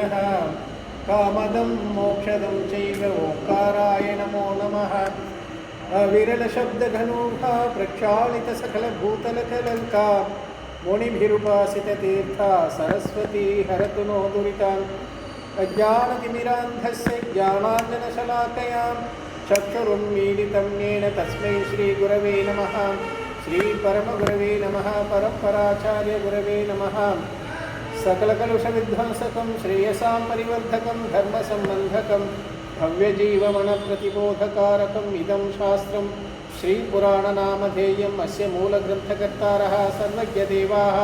नः कामदं मोक्षदं चैव ओंकाराय नमो नमः अविरलशब्दघनोघा प्रक्षालितसकलभूतलकलङ्का मुनिभिरुपासिततीर्था सरस्वती हरतु नो दुरितान् अज्ञानतिमिरान्धस्य ज्ञानाञ्जनशलाकयां चक्षुरुन्मीलितं येन तस्मै श्रीगुरवे नमः श्रीपरमगुरवे नमः परम्पराचार्यगुरवे नमः सकलकलुषविध्वंसकं श्रेयसां परिवर्धकं धर्मसम्बन्धकं भव्यजीवमनप्रतिबोधकारकम् इदं शास्त्रं श्रीपुराणनामधेयम् अस्य मूलग्रन्थकर्तारः सर्वज्ञदेवाः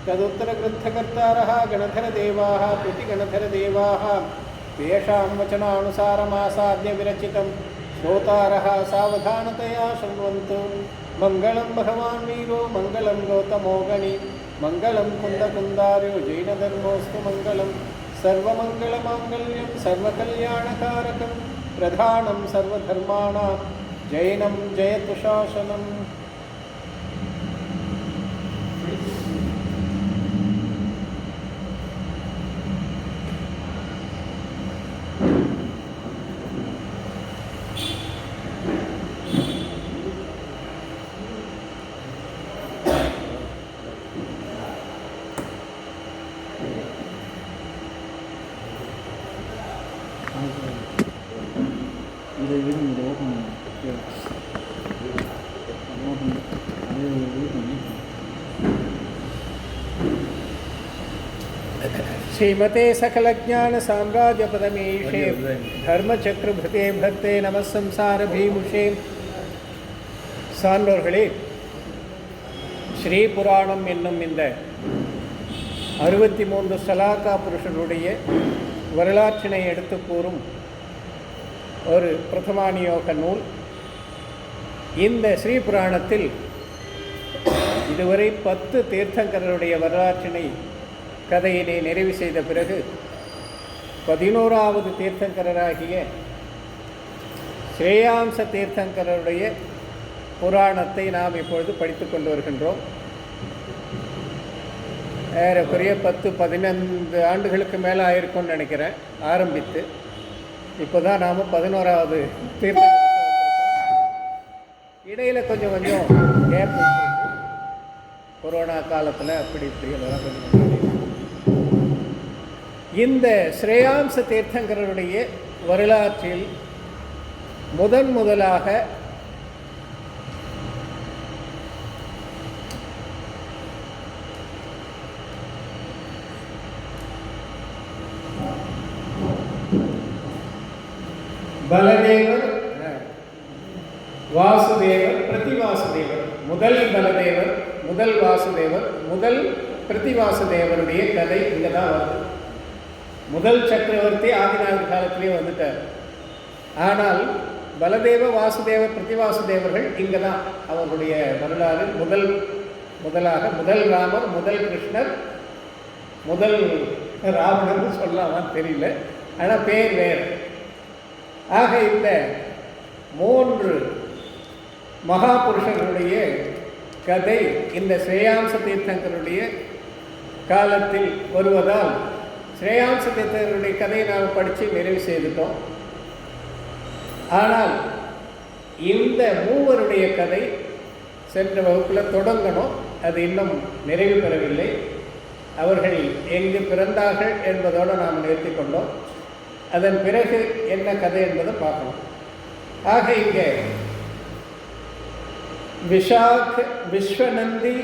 तदुत्तरग्रन्थकर्तारः गणधरदेवाः प्रतिगणधरदेवाः तेषां वचनानुसारमासाद्य विरचितं श्रोतारः सावधानतया शृण्वन्तु मङ्गलं भगवान् वीरो मङ्गलं गौतमो गणि मङ्गलं कुन्दकुन्दार्यो जैनधर्मोऽस्तु मङ्गलं सर्वमङ्गलमाङ्गल्यं सर्वकल्याणकारकं प्रधानं सर्वधर्माणां जैनं जयतु शासनम् श्रीमते सकलज्ञान साम्राज्यपदमीशे धर्मचक्रभृते भक्ते नमः संसार भीमुषे சான்றோர்களே, ஸ்ரீ புராணம் என்னும் இந்த 63 சலாக்கா புருஷனுடைய வரலாற்றினை எடுத்து கூறும் ஒரு பிரதமானியோக நூல். இந்த ஸ்ரீ புராணத்தில் இதுவரை 10 தீர்த்தங்கரருடைய வரலாற்றினை கதையினை நிறைவு செய்த பிறகு 11வது தீர்த்தங்கரராகிய ஸ்ரேயாம்ச தீர்த்தங்கரருடைய புராணத்தை நாம் இப்பொழுது படித்து கொண்டு வருகின்றோம். ஏறக்குறைய 10-15 ஆண்டுகளுக்கு மேலே ஆயிருக்கும்னு நினைக்கிறேன் ஆரம்பித்து. இப்போ தான் நாம் 11வது தீர்த்தம். இடையில் கொஞ்சம் கேப் கொரோனா காலத்தில் அப்படி இப்படி எல்லாம் கொஞ்சம். இந்த ஸ்ரேயாம்ச தீர்த்தங்கரருடைய வரலாற்றில் முதலாக பலதேவர், வாசுதேவர், பிரதிவாசுதேவர், முதல் பலதேவர், முதல் வாசுதேவர், முதல் பிரதிவாசுதேவருடைய கதை இங்கே தான் வருது. முதல் சக்கரவர்த்தி ஆதிநாயகர் காலத்திலே வந்துட்டார். ஆனால் பலதேவ, வாசுதேவ, பிரதிவாசுதேவர்கள் இங்கே தான் அவர்களுடைய வரலாறு. முதலாக முதல் ராமர், முதல் கிருஷ்ணர், முதல் ராவணர்னு சொல்லலாமான்னு தெரியல, ஆனால் பேர் வேறு. ஆக இந்த 3 மகாபுருஷர்களுடைய கதை இந்த ஸ்ரேயாம்ச தீர்த்தங்கருடைய காலத்தில் வருவதால் ஸ்ரேயாம்ச தீர்த்தங்களுடைய கதையை நாம் படித்து நிறைவு செய்துட்டோம். ஆனால் இந்த மூவருடைய கதை சென்ற வகுப்பில் தொடங்கணும், அது இன்னும் நிறைவு பெறவில்லை. அவர்கள் எங்கு பிறந்தார்கள் என்பதோடு நாம் நிறுத்தி கொண்டோம். அதன் பிறகு என்ன கதை என்பதை பார்க்கணும். ஆக இங்கே விஸ்வநந்தி,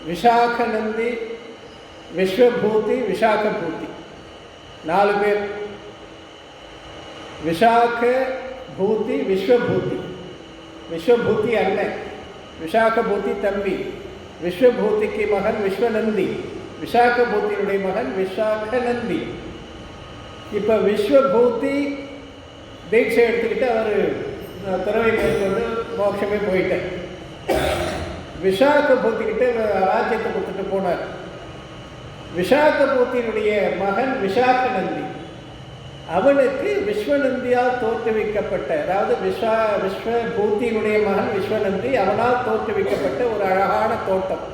விஷாகநந்தி, விஸ்வபூதி, விஷாகபூதி 4 பேர். விஷாக பூதி, விஸ்வபூதி. விஸ்வபூதி அண்ணன், விஷாகபூதி தம்பி. விஸ்வபூதிக்கு மகன் விஸ்வநந்தி, விஷாகபூதியினுடைய மகன் விஷாகநந்தி. இப்போ விஸ்வபூதி தீட்சை எடுத்துக்கிட்டு அவர் துறவை மேற்கொண்டு மோட்சமே போயிட்டார். விஷாகபூதிக்கிட்ட ராஜ்யத்தை கொடுத்துட்டு போனார். விஷாகபூதியினுடைய மகன் விஷாகநந்தி, அவனுக்கு விஸ்வநந்தியால் தோற்றுவிக்கப்பட்ட, அதாவது விஸ்வபூதியினுடைய மகன் விஸ்வநந்தி, அவனால் தோற்றுவிக்கப்பட்ட ஒரு அழகான தோட்டம்,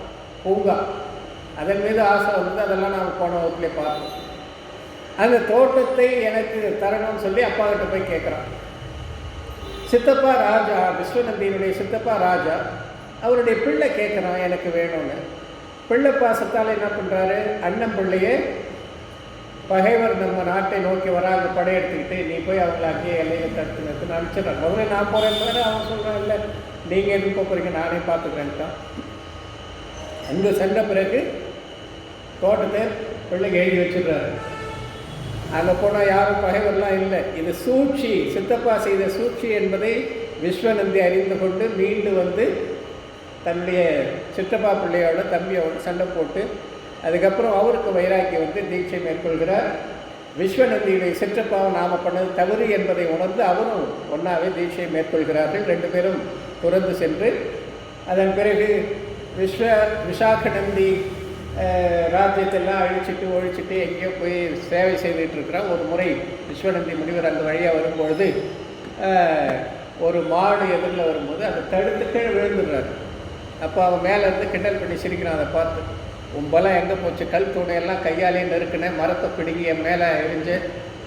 பூங்கா. அதன் மீது ஆசை வந்து அதெல்லாம் நாம் போன வகுப்பிலே பார்த்தோம். அந்த தோட்டத்தை எனக்கு தரணும்னு சொல்லி அப்பா கிட்ட போய் கேட்குறான். சித்தப்பா ராஜா, விஸ்வநந்தியினுடைய சித்தப்பா ராஜா, அவருடைய பிள்ளை கேட்குறான் எனக்கு வேணும்னு. பிள்ளை பாசத்தால் என்ன பண்ணுறாரு, அண்ணன் பிள்ளையே பகைவர் நம்ம நாட்டை நோக்கி வராங்க படையெடுத்துக்கிட்டு, நீ போய் அவங்களை அங்கேயே எல்லையில் தடுத்து நிறுத்துன்னு அனுப்பிச்சிடறான். முதல்ல நான் போகிறேன், அவன் சொல்கிறான் இல்லை நீங்கள் எதுவும் போகிறீங்க, நானே பார்த்துக்கிறேன்ட்டான். அங்கே சென்ற பிறகு தோட்டத்தை பிள்ளைக்கு எழுதி வச்சுடுறாரு. அங்கே போனால் யாரும் பகைவர்லாம் இல்லை. இது சூழ்ச்சி, சித்தப்பா செய்த சூழ்ச்சி என்பதை விஸ்வநந்தி அறிந்து கொண்டு மீண்டு வந்து தன்னுடைய சித்தப்பா பிள்ளையோட தம்பியோட சண்டை போட்டு அதுக்கப்புறம் அவருக்கு வைராக்கி வந்து தீட்சை மேற்கொள்கிறார். விஸ்வநந்தியுடைய சிற்றப்பாவை நாம் பண்ணது தவறு என்பதை உணர்ந்து அவரும் ஒன்றாவே தீட்சை மேற்கொள்கிறார்கள். 2 பேரும் துறந்து சென்று அதன் பிறகு விசாகநந்தி ராஜ்யத்தெல்லாம் ஒழிச்சிட்டு எங்கேயோ போய் சேவை செய்துட்டு இருக்கிறான். ஒரு முறை விஸ்வநந்தி முனிவர் அந்த வழியாக வரும்பொழுது ஒரு மாடு எதிரில் வரும்போது அதை தடுத்துட்டு விழுந்துடுறாரு. அப்போ அவன் மேலே இருந்து கிண்டல் பண்ணி சிரிக்கிறான். அதை பார்த்து, உன் பலம் எங்கே போச்சு, கல் துணையெல்லாம் கையாலே நெருக்கினேன், மரத்தை பிடுங்கி என் மேலே எரிஞ்சு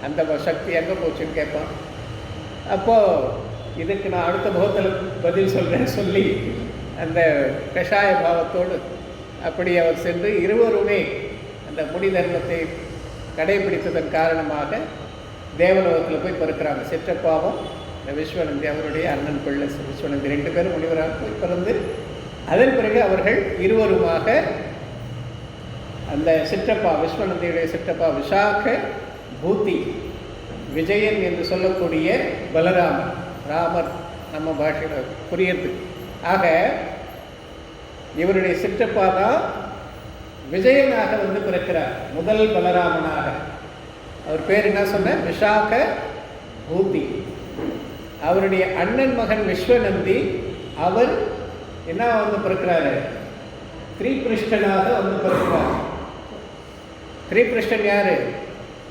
அந்த சக்தி எங்கே போச்சுன்னு கேட்பான். அப்போது இதுக்கு நான் அடுத்த முகத்தில் பதில் சொல்கிறேன்னு சொல்லி அந்த கஷாய பாவத்தோடு அப்படி அவர் சென்று இருவருமே அந்த முடி தர்மத்தை கடைபிடித்ததன் காரணமாக தேவலோகத்தில் போய் பிறக்கிறாங்க. சிற்றப்பாவும் விஸ்வநந்தி அவருடைய அண்ணன் பிள்ளை விஸ்வநந்தி 2 பேரும் முனிவராக போய் பிறந்து அதன் பிறகு அவர்கள் இருவருமாக அந்த சிற்றப்பா விஸ்வநந்தியுடைய சிற்றப்பா விசாக பூதி விஜயன் என்று சொல்லக்கூடிய பலராமர், ராமர் நம்ம பாஷையில் புரியறது. ஆக இவருடைய சிற்றப்பா தான் விஜயனாக வந்து பிறக்கிறார், முதல் பலராமனாக. அவர் பேர் என்ன சொன்ன, விசாக பூதி. அவருடைய அண்ணன் மகன் விஸ்வநந்தி அவர் என்ன வந்து பிறக்கிறாரு, திரிபிருஷ்டனாக வந்து பிறக்கிறார். திரிபிருஷ்டன் யாரு,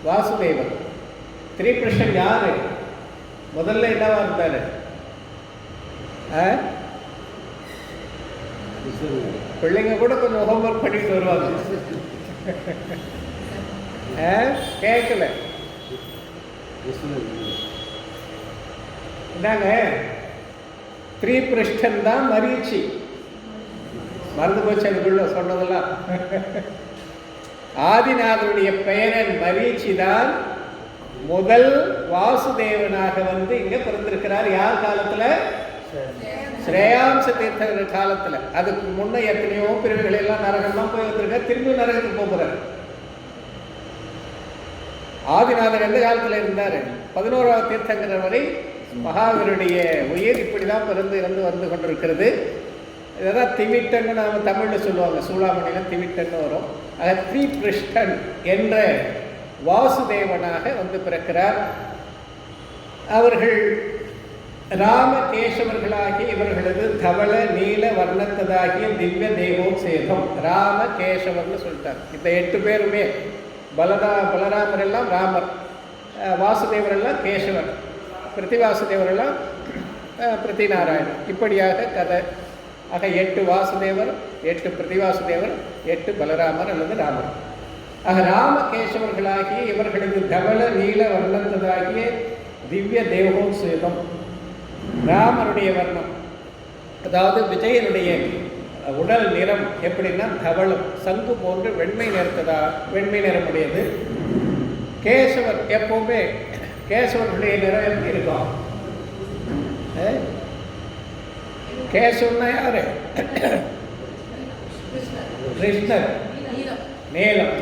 வாசுதேவன். திரிபிருஷ்டன் யாரு, முதல்ல என்னவா இருந்தாரு, பிள்ளைங்க கூட கொஞ்சம் ஹோம்ஒர்க் பண்ணிட்டு வருவாங்க. கேட்கல என்னங்க, திரிபிருஷ்டன் தான் மரீச்சி. மறந்து போச்சு அதுக்குள்ள சொன்னதெல்லாம். ஆதிநாதனுடைய பெயரன் மரீச்சி தான் முதல் வாசுதேவனாக வந்து இங்க பிறந்திருக்கிறார். யார் காலத்துல, ஸ்ரேயாம்ச தீர்த்தர் காலத்துல. அதுக்கு முன்ன எத்தனையோ பிரிவுகள் எல்லாம் நரகம்லாம் போய் வந்திருக்கார், திரும்பி நரகத்துக்கு போகிறார். ஆதிநாதர் எந்த காலத்துல இருந்தார், 11ஆவது தீர்த்தங்கர் வரை மகாவீருடைய உயிர் இப்படிதான் பிறந்து இறந்து வந்து கொண்டிருக்கிறது. இதான் திவிட்டன்னு நாம் தமிழில் சொல்லுவாங்க, சூளாமணியில் திவிட்டன்னு வரும். ஆக திரிபிருஷ்டன் என்ற வாசுதேவனாக வந்து பிறக்கிறார். அவர்கள் ராமகேசவர்களாகிய இவர்களது தவள நீல வர்ணத்ததாகிய திவ்ய தேவோத்சேதம். ராமகேசவர்னு சொல்லிட்டார். இந்த 8 பேருமே பலராமர் எல்லாம் ராமர், வாசுதேவர் எல்லாம் கேசவர், பிரதிவாசுதேவர் எல்லாம் பிரதிநாராயணன். இப்படியாக கதை. ஆக 8 வாசுதேவர், 8 பிரதிவாசுதேவர், 8 பலராமர் அல்லது ராமர். ஆக ராமகேசவர்களாகிய இவர்களது தவள நீல வர்ணத்ததாகிய திவ்ய தேவோத்சேதம். ராமருடைய வர்ணம், அதாவது விஜயனுடைய உடல் நிறம் எப்படின்னா தவளம், சங்கு போன்று வெண்மை நிறமுடையது. கேசவர் எப்பவுமே கேசவனுடைய நிறம் எப்படி இருக்கும், கேசவன்னா யாரு, கிருஷ்ணர், நீலம்.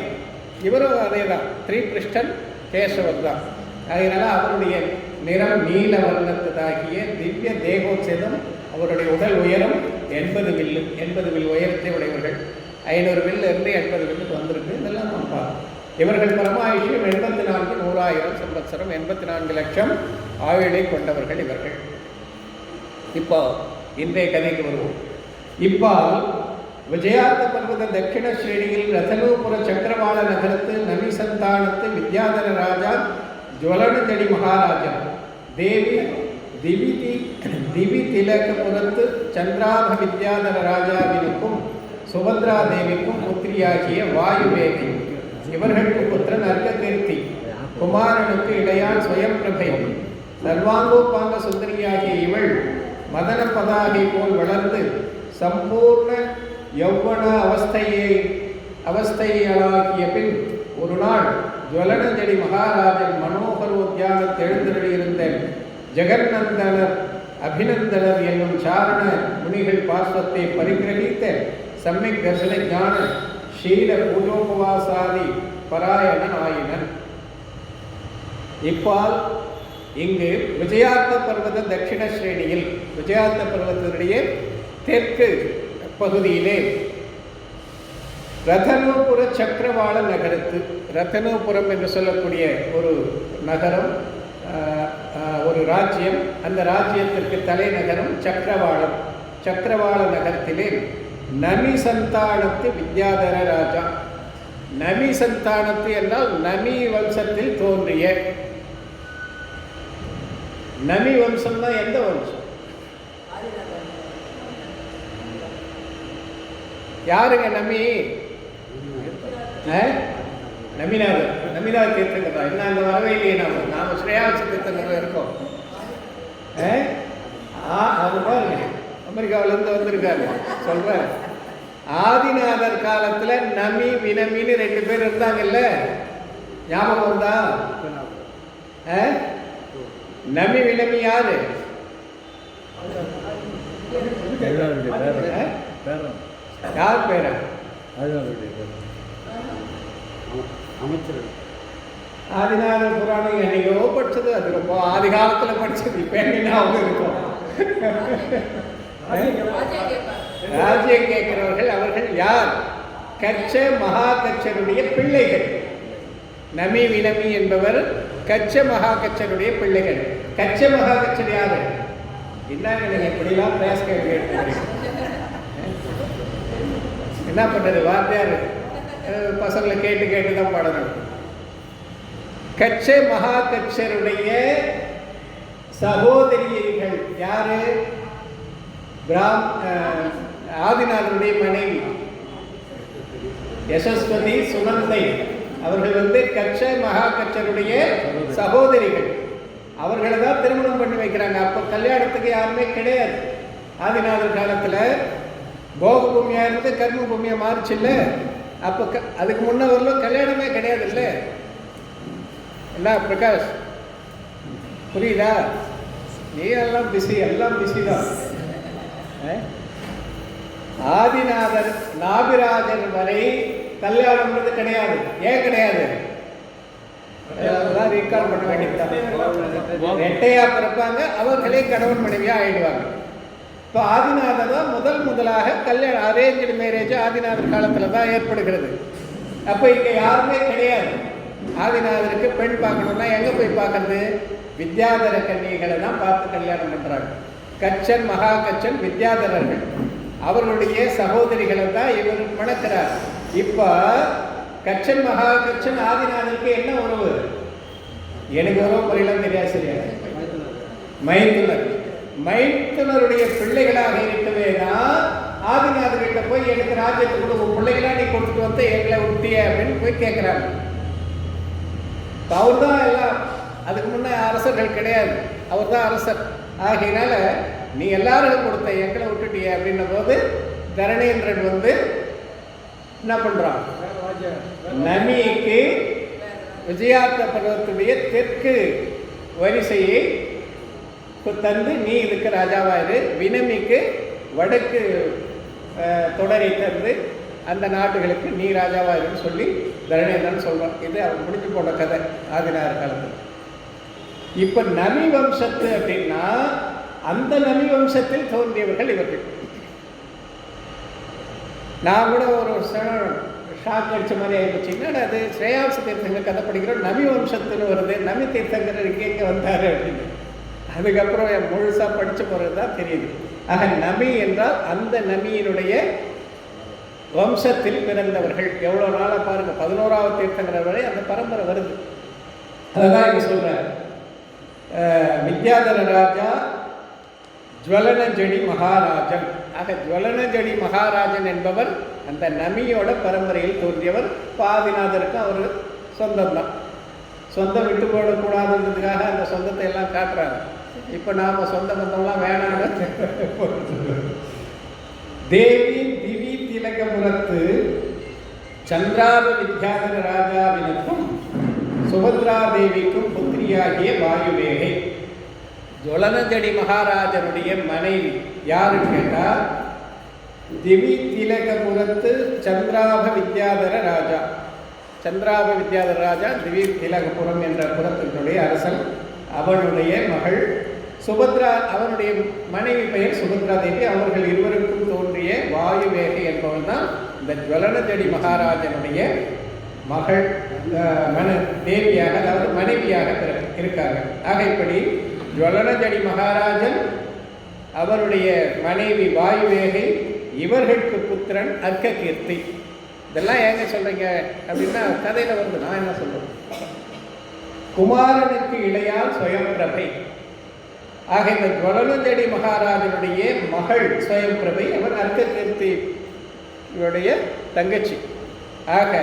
இவரும் அதே தான், திரிபிருஷ்டன் கேசவர் தான். அதனால அவருடைய நிறம் நீல வர்ணத்ததாகிய திவ்ய தேகோத்சேதம். அவருடைய உடல் உயரம் 80 வில்லு, 80 வில் உயரத்தை உடையவர்கள். 500 வில்லு இருந்து 80 வில்லுக்கு வந்திருக்கு. இதெல்லாம் நம்ம பார்ப்போம். இவர்கள் பரமாயுஷ்யம் 84 100,000 சம்பத்சரம், 84 லட்சம் ஆயுளை கொண்டவர்கள் இவர்கள். இப்போ இன்றைய கதைக்கு வருவோம். இப்பால் விஜயார்த்த பர்வத தட்சிண ஸ்ரேணியில் ரதனூபுர சக்கரவாள நகரத்து நவிசந்தானத்து வித்யாதர ராஜா ஜுவலனஜடி மகாராஜா தேவி திவி திலகபுரத்து சந்திராப வித்யாதர ராஜாவினுக்கும் சுபத்ரா தேவிக்கும் புத்திரியாகிய வாயுவேகி இவர்களுக்கு புத்திரன் அர்க்க கீர்த்தி குமாரனுக்கு இடையால் சுயம்பிரபை சர்வாங்கோபாங்க சுந்தரியாகிய இவள் மதன பதாகை போல் வளர்ந்து சம்பூர்ண யௌவன அவஸ்தையாகிய பின் ஒரு நாள் ஜுவலனஞ்சடி மகாராஜன் மனோகரோத்தியானத்தில் எழுந்தருளியிருந்த ஜெகநந்தனர் அபிநந்தனர் என்னும் சாரண முனிகள் பார்ஸ்வத்தை பரிகிரகித்த சம்யக் தர்சன ஞான ஷீல பூஜோபவாசாதி பராயணன் ஆயினன். இப்பால் இங்கு விஜயார்த்த பர்வத தட்சிண ஸ்ரேணியில் விஜயார்த்த பர்வதத்தினுடைய தெற்கு பகுதியிலே ரதனோபுர சக்கரவாள நகரத்து, ரதனோபுரம் என்று சொல்லக்கூடிய ஒரு நகரம், ஒரு ராஜ்யம். அந்த ராஜ்யத்திற்கு தலைநகரம் சக்கரவாளம். சக்கரவாள நகரத்திலே நமி சந்தானத்து வித்யாதர ராஜா. நமி சந்தானத்து என்றால் நமி வம்சத்தில் தோன்றிய. நமி வம்சம்னா எந்த வம்சம்? யாருங்க நமி? நமிநாதர். நமிநாத தீர்த்தங்கர் தான். என்ன அந்த வரவே இல்லையே நாம ஸ்ரேயாவசி தீர்த்தங்கர் இருக்கோம். அது பாருங்க, அமெரிக்காவிலேருந்து வந்திருக்காரு. சொல்கிறேன், ஆதிநாதர் காலத்தில் நமி வினமின்னு 2 பேர் இருந்தாங்கல்ல, ஞாபகம் வந்தா? நமி வினமி யாரு? யார் பேர? ஆதிநாதர் புராணம் என்னையோ படிச்சது. அது ரொம்ப ஆதி காலத்தில் படிச்சது. இப்போ என்ன இருக்கும்? ராஜ்யம் கேட்கிறவர்கள் அவர்கள் யார்? கச்ச மகா கச்சருடைய பிள்ளைகள். நமி வினமி என்பவர் கச்ச மகா கச்சருடைய பிள்ளைகள். கச்ச மகா கச்சர் யாரு? என்னங்க நீங்க இப்படிலாம் பேச கேட்டு என்ன பண்றது? வாத்தியார் பசங்களை கேட்டு கேட்டு தான் பாடணும். கச்ச மகா கச்சருடைய சகோதரிகள் யாரு? ஆதிநாதனுடைய மனைவி யசஸ்வதி, சுனந்தை. அவர்கள் கச்ச மகா கச்சருடைய சகோதரிகள். அவர்களை தான் திருமணம் பண்ணி வைக்கிறாங்க. அப்போ கல்யாணத்துக்கு யாருமே கிடையாது. ஆதிநாதர் காலத்தில் போக பூமியாக இருந்து கர்ம பூமியாக மாறிச்சு இல்லை? அப்போ அதுக்கு முன்ன வரலும் கல்யாணமே கிடையாது இல்லை? என்ன பிரகாஷ், புரியுதா? நீ எல்லாம் பிஸி, எல்லாம் பிஸி தான். ஆதிநாதர் நாபிராஜர் வரை கல்யாணம்ன்றது கிடையாது. ஏன் கிடையாது? ரீகால் பண்ண வேண்டியது. ரெட்டையா பிறப்பாங்க, அவர்களே கணவன் மனைவியா ஆயிடுவாங்க. இப்போ ஆதிநாதர் தான் முதலாக கல்யாணம், அரேஞ்சு மேரேஜ் ஆதிநாதர் காலத்தில் தான் ஏற்படுகிறது. அப்போ இங்கே யாருமே கிடையாது. ஆதிநாதருக்கு பெண் பார்க்கணும்னா எங்கே போய் பார்க்கறது? வித்யாதர கன்னிகளை தான் பார்த்து கல்யாணம் பண்ணுறாங்க. கச்சன் மகா கச்சன் வித்யாதரர்கள், அவர்களுடைய சகோதரிகளை தான் இவர் மணக்கிறார். இப்போ கச்சன் மகா கச்சன் ஆதிநாதருக்கு என்ன உறவு? எனக்கு உறவு முறையெல்லாம் தெரியாது. சரியா? மைத்துனர். மைத்துனருடைய பிள்ளைகளாக இருக்கவே தான் ஆதிநாதர்கிட்ட போய் எனக்கு ராஜ்யத்துக்கு ஒரு பிள்ளைகளா நீ கொடுத்துட்டு வந்து எங்களை விட்டிய அப்படின்னு போய் கேட்குறாங்க. அவர் தான் எல்லாம். அதுக்கு முன்னே அரசர்கள் கிடையாது, அவர் தான் அரசர். ஆகையினால நீ எல்லாருக்கும் கொடுத்த, எங்களை விட்டுட்டிய அப்படின்ன போது தரணேந்திரன் என்ன பண்றான்? நமிக்கு விஜயார்த்த பர்வத்துடைய தெற்கு வரிசையை தந்து நீ இதுக்கு ராஜாவாயிரு, வினமிக்கு வடக்கு தொடரை தந்து அந்த நாட்டுகளுக்கு நீ ராஜாவாயிருன்னு சொல்லி தரணேந்திரன் சொல்றான். இது அவர் முடிஞ்சு போன கதை ஆதிநாதர் காலத்தில். இப்போ நமி வம்சத்து அப்படின்னா அந்த நமி வம்சத்தில் தோன்றியவர்கள் இவர்கள். நான் கூட ஒரு ஷாக் அடிச்ச மாதிரி ஆகிப்போச்சிங்கன்னா, அது ஸ்ரேயாவசி தீர்த்தங்கர் கதை படிக்கிறோம், நமி வம்சத்துன்னு வருது, நமி தீர்த்தங்கர் இங்கே வந்தார் அப்படின்னு. அதுக்கப்புறம் முழுசாக படித்த பிறகு தான் தெரியுது. ஆக நமி என்றால் அந்த நமியினுடைய வம்சத்தில் பிறந்தவர்கள். எவ்வளோ நாளாக பாருங்கள், 11ஆவது தீர்த்தங்கர் வரை அந்த பரம்பரை வருது. அதுதான் இங்கே சொல்கிறார். வித்யாதர ராஜா ஜுவலனஞ்சடி மகாராஜன். ஆக ஜுவலனஞ்சடி மகாராஜன் என்பவர் அந்த நமியோட பரம்பரையில் தோன்றியவர். ஆதிநாதருக்கு அவர் சொந்தம்தான். சொந்தம் விட்டு போடக்கூடாதுன்றதுக்காக அந்த சொந்தத்தை எல்லாம் காட்டுறாங்க. இப்போ நாம் சொந்த பந்தம்லாம் வேணாங்க. தேவி திவி திலகபுரத்து சந்திராப வித்யாதர ராஜாவினுக்கும் சுபத்ரா தேவிக்கும் புத்திரியாகிய வாயுவேகை. ஜுவலனஞ்சடி மகாராஜனுடைய மனைவி யாருன்னு கேட்டால் திவி திலகபுரத்து சந்திராப வித்யாதர ராஜா. சந்திராப வித்யாதர ராஜா திவி திலகபுரம் என்ற புறத்தினுடைய அரசன். அவனுடைய மகள் சுபத்ரா, அவனுடைய மனைவி பெயர் சுபத்ரா தேவி. அவர்கள் இருவருக்கும் தோன்றிய வாயுவேகை என்பவள் தான் இந்த ஜுவலனஞ்சடி மகாராஜனுடைய மகள் தேவியாக, அதாவது மனைவியாக இருக்காங்க. ஆக இப்படி ஜுவலனஞ்சடி மகாராஜன், அவருடைய மனைவி வாயுவேகை, இவர்களுக்கு புத்திரன் அர்க்ககீர்த்தி. இதெல்லாம் ஏங்க சொல்றீங்க அப்படின்னா கதையில வந்து நான் என்ன சொல்றேன், குமாரனுக்கு இளையால் ஸ்வயம்பிரபை. ஆக இந்த ஜுவலனஞ்சடி மகாராஜனுடைய மகள் ஸ்வயம்பிரபை, அவர் அர்க்ககீர்த்தி இவருடைய தங்கச்சி. ஆக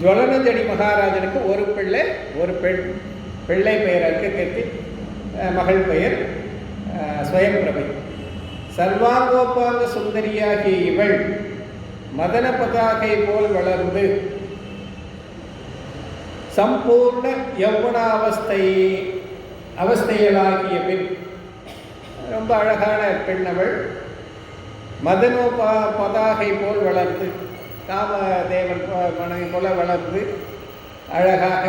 ஜுவலனஞ்சடி மகாராஜனுக்கு ஒரு பிள்ளை ஒரு பெண். பிள்ளை பெயர் அர்க்ககீர்த்தி, மகள் பெயர் ஸ்வயம்பிரபை. சர்வாங்கோபாங்க சுந்தரியாகிய இவள் மதன பதாகை போல் வளர்ந்து சம்பூர்ண அவஸ்தைகளாகிய பெண். ரொம்ப அழகான பெண் அவள். பதாகை போல் வளர்ந்து, காமதேவன் மனைவி போல வளர்ந்து அழகாக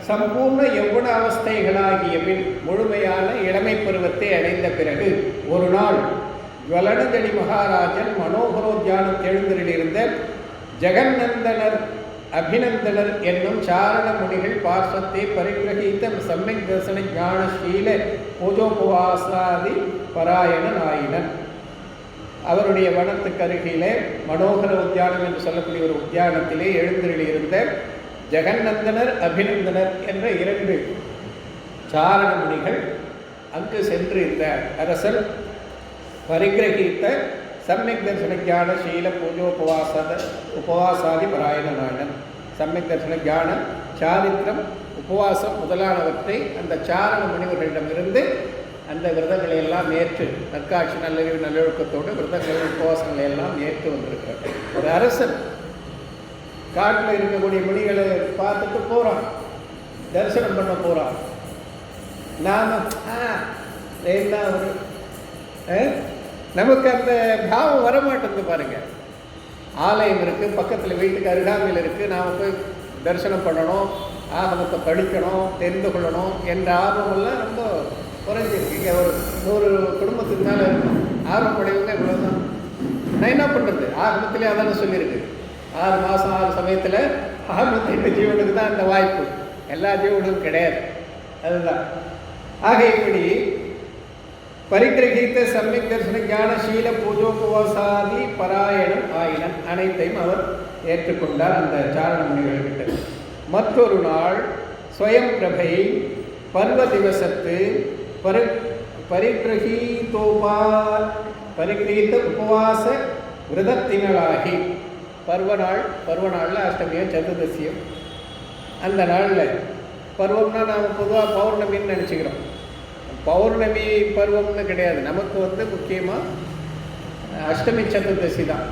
சம்பூர்ண அவஸ்தைகளாகிய பின் முழுமையான இளமை பருவத்தை அடைந்த பிறகு ஒரு நாள் ஜுவலனஞ்சடி மகாராஜன் மனோகரோத்யானம் எழுந்தருளிருந்த ஜெகநந்தனர் அபிநந்தனர் என்னும் சாரண முனிகள் பார்சத்தை பரிகிரகித்த சம்யக் தர்சன ஞானசீல பூஜோபவாசாதி பராயணன் ஆயினன். அவருடைய வனத்துக்கு அருகிலே மனோகர உத்தியானம் என்று சொல்லக்கூடிய ஒரு உத்தியானத்திலே எழுந்தருளியிருந்த ஜெகநந்தனர் அபிநந்தனர் என்ற 2 சாரண முனிகள் அங்கு சென்று இந்த அரசர் பரிகிரகித்த சம்யக் தர்சன ஞான சீல உபவாசாதி பராயணனாயனன். சம்யக் தர்சன ஞான, சாரித்திரம், உபவாசம் முதலானவற்றை அந்த சாரண முனிவர்களிடமிருந்து அந்த விரதங்களை எல்லாம் ஏற்று, நற்காட்சி நல்லறிவு நல்லொழுக்கத்தோடு விரதங்கள் உபவாசங்களை எல்லாம் ஏற்று வந்திருக்கிறார். ஒரு அரசன் காட்டில் இருக்கக்கூடிய முனிகளை பார்த்துட்டு போகிறான், தரிசனம் பண்ண போகிறான். நாம் என்ன ஒரு நமக்கு அந்த பாவம் வரமாட்டேங்குது பாருங்க. ஆலயம் இருக்குது, பக்கத்தில் வீட்டுக்கு அருகாமையில் இருக்குது, நாம் போய் தரிசனம் பண்ணணும், ஆகமத்தை படிக்கணும், தெரிந்து கொள்ளணும் என்ற ஆர்வமெல்லாம் ரொம்ப குறைஞ்சிருக்கு. இங்கே ஒரு 100 குடும்பத்துக்கு மேலே இருக்கும். ஆர்வம் உடையவங்க இவ்வளோதான். நான் என்ன பண்ணுறது, ஆகமத்திலே அதானே சொல்லியிருக்கு, 6 மாதம் 6 சமயத்தில் ஆகமத்தை ஜீவனுக்கு தான் அந்த வாய்ப்பு, எல்லா ஜீவனுக்கும் கிடையாது. அதுதான். ஆக இப்படி பரிகிரகித்த சம்யக் தர்சன ஞான சீல பூஜோபவாசாதி பராயணன் ஆயினன் அனைத்தையும் அவர் ஏற்றுக்கொண்டார் அந்த சாரண முனிவர்கிட்ட. மற்றொரு நாள் ஸ்வயம்பிரபை பர்வ திவசத்து பரிகிரகித்த உபவாச விரதத்தினளாகி, பருவநாளில் அஷ்டமியும் சதுர்தசியும். அந்த நாளில் பருவம்னா நாம் பொதுவாக பௌர்ணமின்னு நினச்சிக்கிறோம். பௌர்ணமி பருவம்னு கிடையாது. நமக்கு முக்கியமாக அஷ்டமி சதுர்தசி தான்.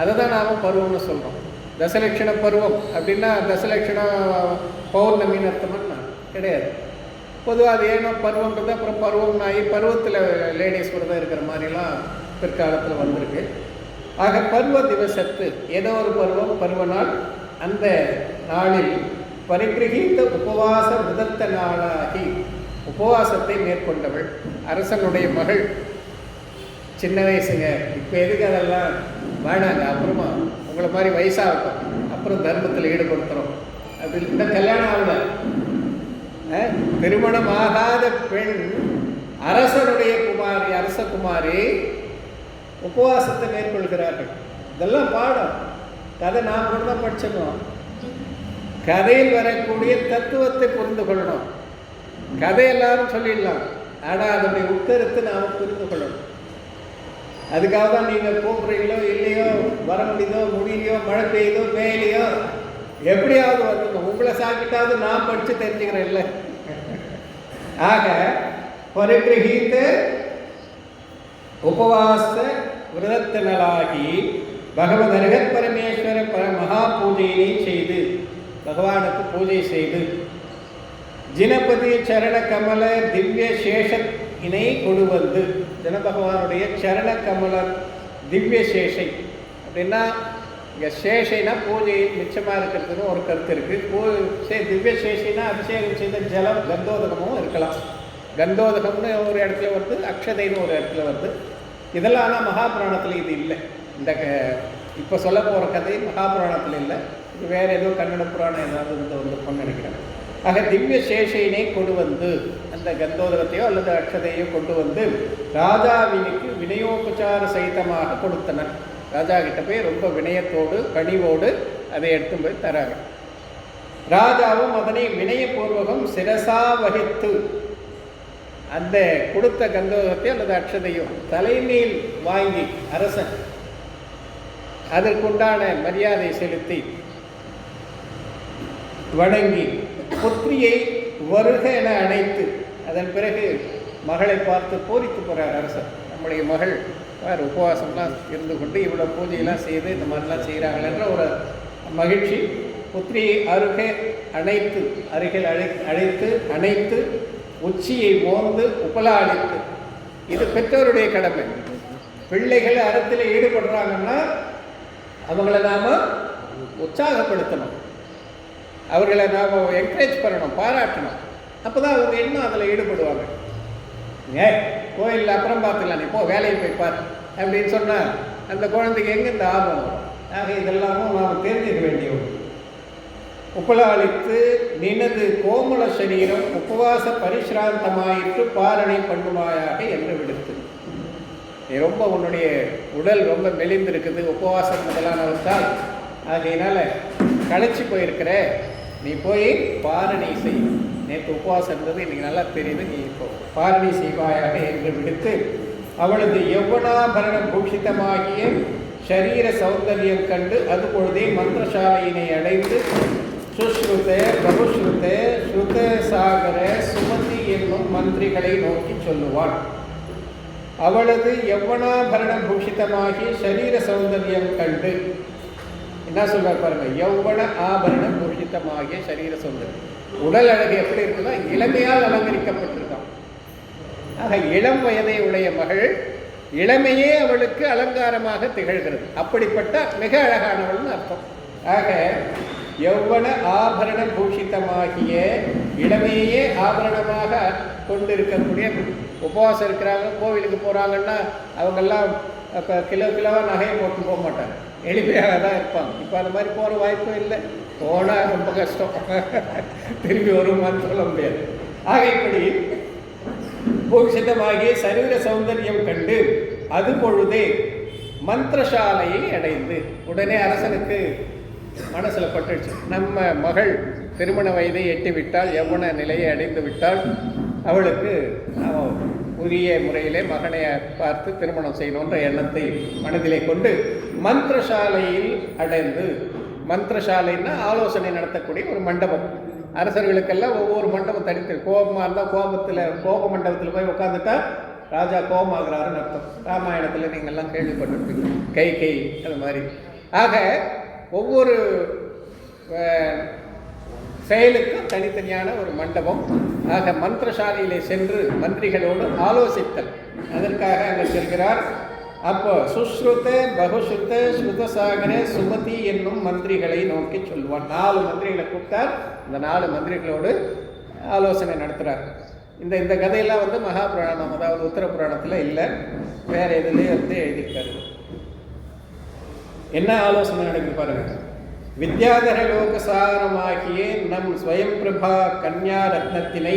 அதை தான் நாம் பருவம்னு சொல்கிறோம். தசலட்சண பருவம் அப்படின்னா தசலட்சண பௌர்ணமின்னு அர்த்தம்னா கிடையாது. பொதுவாக அது ஏன்னா பருவன்றது அப்புறம் பருவம் ஆகி பருவத்தில் லேடிஸ் விரதம் இருக்கிற மாதிரிலாம் பிற்காலத்தில் வந்திருக்கு. ஆக பருவ திவசத்து ஏதோ ஒரு பருவ நாள். அந்த நாளில் பரிகிரகித்த உபவாச விரதத்த நாளாகி உபவாசத்தை மேற்கொண்டவள் அரசனுடைய மகள். சின்ன வயசுங்க, இப்போ எதுக்கு அதெல்லாம் வேணாங்க, அப்புறமா உங்களை மாதிரி வயசாகட்டும், அப்புறம் தர்மத்தில் ஈடுபடுத்துகிறோம் அப்படின்னு. இந்த கல்யாணம் ஆகல, திருமணம் ஆகாத பெண் அரசனுடைய குமாரி, அரசகுமாரி உபவாசத்தை மேற்கொள்கிறார்கள். இதெல்லாம் பாடம், கதை நான் கூட தான் படிச்சிடணும். கதையில் வரக்கூடிய தத்துவத்தை புரிந்து கொள்ளணும். கதை எல்லாரும் சொல்லிடலாம், ஆனால் அதனுடைய உட்கருத்து நாம் புரிந்து கொள்ளணும். அதுக்காக தான் நீங்கள் போகிறீங்களோ இல்லையோ, வர முடியுதோ முடியலையோ, மழை பெய்யுதோ மேலேயோ, எப்படியாவது வந்துடும், உங்களை சாக்கிட்டாவது நான் படித்து தெரிஞ்சுக்கிறேன் இல்லை. ஆக பரிகிரகித்த உபவாச விரதத்தினலாகி பகவத் அருகத் பரமேஸ்வர மகா பூஜையினை செய்து, பகவானுக்கு பூஜை செய்து, ஜினபதி சரண கமல திவ்ய சேஷ இணை கொடு வந்து, ஜன பகவானுடைய சரண கமல திவ்ய சேஷை அப்படின்னா இங்கே சேஷைனா பூஜை மிச்சமாக இருக்கிறதுன்னு ஒரு கருத்து இருக்குது. திவ்ய சேஷைனா அபிஷேகம் செய்த ஜலம் கந்தோதகமும் இருக்கலாம். கந்தோதகம்னு ஒரு இடத்துல வருது, அக்ஷதைன்னு ஒரு இடத்துல வருது. இதெல்லாம் ஆனால் மகாபுராணத்தில் இது இல்லை. இந்த இப்போ சொல்ல போகிற கதை மகாபுராணத்தில் இல்லை, இது வேறு ஏதோ கன்னட புராணம் ஏதாவது வந்து நினைக்கிறேன். ஆக திவ்ய சேஷையினை கொண்டு வந்து, அந்த கந்தோதகத்தையோ அல்லது அக்ஷதையோ கொண்டு வந்து ராஜாவினுக்கு வினயோபச்சார சகிதமாக கொடுத்தனர். ராஜா கிட்ட போய் ரொம்ப வினயத்தோடு கனிவோடு அதை எடுத்து போய் தராங்க. ராஜாவும் அதனை வினயபூர்வகம் சிரசா வகித்து, அந்த கொடுத்த கந்தோதகத்தையோ அல்லது அக்ஷதையும் தலைமையில் வாங்கி அரசன் அதற்குண்டான மரியாதை செலுத்தி வணங்கி புத்திரியை வருக என அழைத்து, அதன் பிறகு மகளை பார்த்து பூரித்து போகிறார் அரசர். நம்முடைய மகள் உபவாசம்லாம் இருந்து கொண்டு இவ்வளோ பூஜையெல்லாம் செய்து இந்த மாதிரிலாம் செய்கிறாங்களென்ற ஒரு மகிழ்ச்சி. புத்திரியை அருகில் அழைத்து உச்சியை மோந்து உபலாளித்து, இது பெற்றோருடைய கடமை. பிள்ளைகள் அறத்தில் ஈடுபடுறாங்கன்னா அவங்கள நாம் உற்சாகப்படுத்தணும், அவர்களை நாம் என்கரேஜ் பண்ணணும், பாராட்டணும். அப்போ தான் அவங்க இன்னும் அதில் ஈடுபடுவாங்க. கோயிலில் அப்புறம் பார்த்துக்கலாம், நீ போ வேலையை போய் பார்த்து அப்படின்னு சொன்னால் அந்த குழந்தைக்கு எங்கே இந்த ஆர்வம் வரும்? ஆக இதெல்லாமும் நாம் தெரிஞ்சுக்க வேண்டிய ஒன்று. உபலாளித்து நினது கோமல சரீரம் உபவாச பரிசிராந்தமாயிற்று பாரணை பண்ணுமாயாக என்று விடுத்து. நீ ரொம்ப உன்னுடைய உடல் ரொம்ப மெலிந்திருக்குது உபவாசம் முதலானவற்றால், ஆகையினால களைச்சி போயிருக்கிற, நீ போய் பாரணை செய். நேற்று உபவாசம் இருந்தது, இன்னைக்கு நல்லா தெரியுது, நீ இப்போ பாரணை செய்வாயாக என்று விடுத்து அவளது யௌவனாபரண பூஷிதமாகிய ஷரீர சௌந்தரியம் கண்டு அது பொழுதே மந்திரசாலையினை அடைந்து சுஸ்ருத பகுஸ்ருத ஸ்ருத சாகர சுமதி என்னும் மந்திரிகளை நோக்கி சொல்லுவான். அவளது யௌவனாபரண பூஷிதமாகிய ஷரீர சௌந்தரியம் கண்டு, என்ன சொல்றார் பாருங்க, யௌவன ஆபரண பூஷிதமாகிய சரீர சௌந்தரியம். உடல் அழகு எப்படி இருக்குன்னா இளமையால் அலங்கரிக்கப்பட்டிருக்கான். ஆக இளம் வயதை உடைய மகள், இளமையே அவளுக்கு அலங்காரமாக திகழ்கிறது. அப்படிப்பட்ட மிக அழகானவள்னு அர்த்தம். ஆக யௌவன ஆபரண பூஷிதமாகிய இளமையே ஆபரணமாக கொண்டிருக்கக்கூடிய, உபவாசம் இருக்கிறாங்க, கோவிலுக்கு போகிறாங்கன்னா அவங்கெல்லாம் இப்போ கிலோவாக நகையை போட்டு போக மாட்டாங்க, எளிமையாக தான் இருப்பாங்க. இப்போ அந்த மாதிரி போகிற வாய்ப்பும் இல்லை, போனால் ரொம்ப கஷ்டம், திரும்பி வருமானு சொல்ல முடியாது. ஆக இப்படி பூஷிதமாகிய சரீர சௌந்தரியம் கண்டு அது பொழுதே மந்திரசாலையை அடைந்து, உடனே அரசனுக்கு மனசில் பட்டுச்சு, நம்ம மகள் திருமண வயதை எட்டிவிட்டால், யௌவன நிலையை அடைந்து விட்டால், அவளுக்கு உரிய முறையிலே மகனை பார்த்து திருமணம் செய்யணுன்ற எண்ணத்தை மனதிலே கொண்டு மந்திரசாலையில் அடைந்து, மந்திரசாலைன்னா ஆலோசனை நடத்தக்கூடிய ஒரு மண்டபம். அரசர்களுக்கெல்லாம் ஒவ்வொரு மண்டபம் தனித்து, கோபமாக இருந்தால் கோப மண்டபத்தில் போய் உட்காந்துட்டா ராஜா கோபமாகிறாருன்னு அர்த்தம். ராமாயணத்தில் நீங்கள்லாம் கேள்விப்பட்டிருப்பீங்க, கை அது மாதிரி. ஆக ஒவ்வொரு செயலுக்கும் தனித்தனியான ஒரு மண்டபம். ஆக மந்திரசாலையிலே சென்று மந்திரிகளோடு ஆலோசித்தல், அதற்காக அங்கே செல்கிறார். அப்போ சுஸ்ருத பகுஸ்ருத ஸ்ருதசாகர சுமதி என்னும் மந்திரிகளை நோக்கி சொல்லுவான். 4 மந்திரிகளை கூப்பிட்டார், இந்த 4 மந்திரிகளோடு ஆலோசனை நடத்துகிறார். இந்த கதையெல்லாம் வந்து மகாபுராணம், அதாவது உத்தர புராணத்தில் இல்லை, வேறு எதுலேயே வந்து எழுதியிருக்காரு. என்ன ஆலோசனை நடக்குது பாருங்க. வித்யாதர லோகசாரமாகிய நம் ஸ்வயம் பிரபா கன்யா ரத்னத்தினை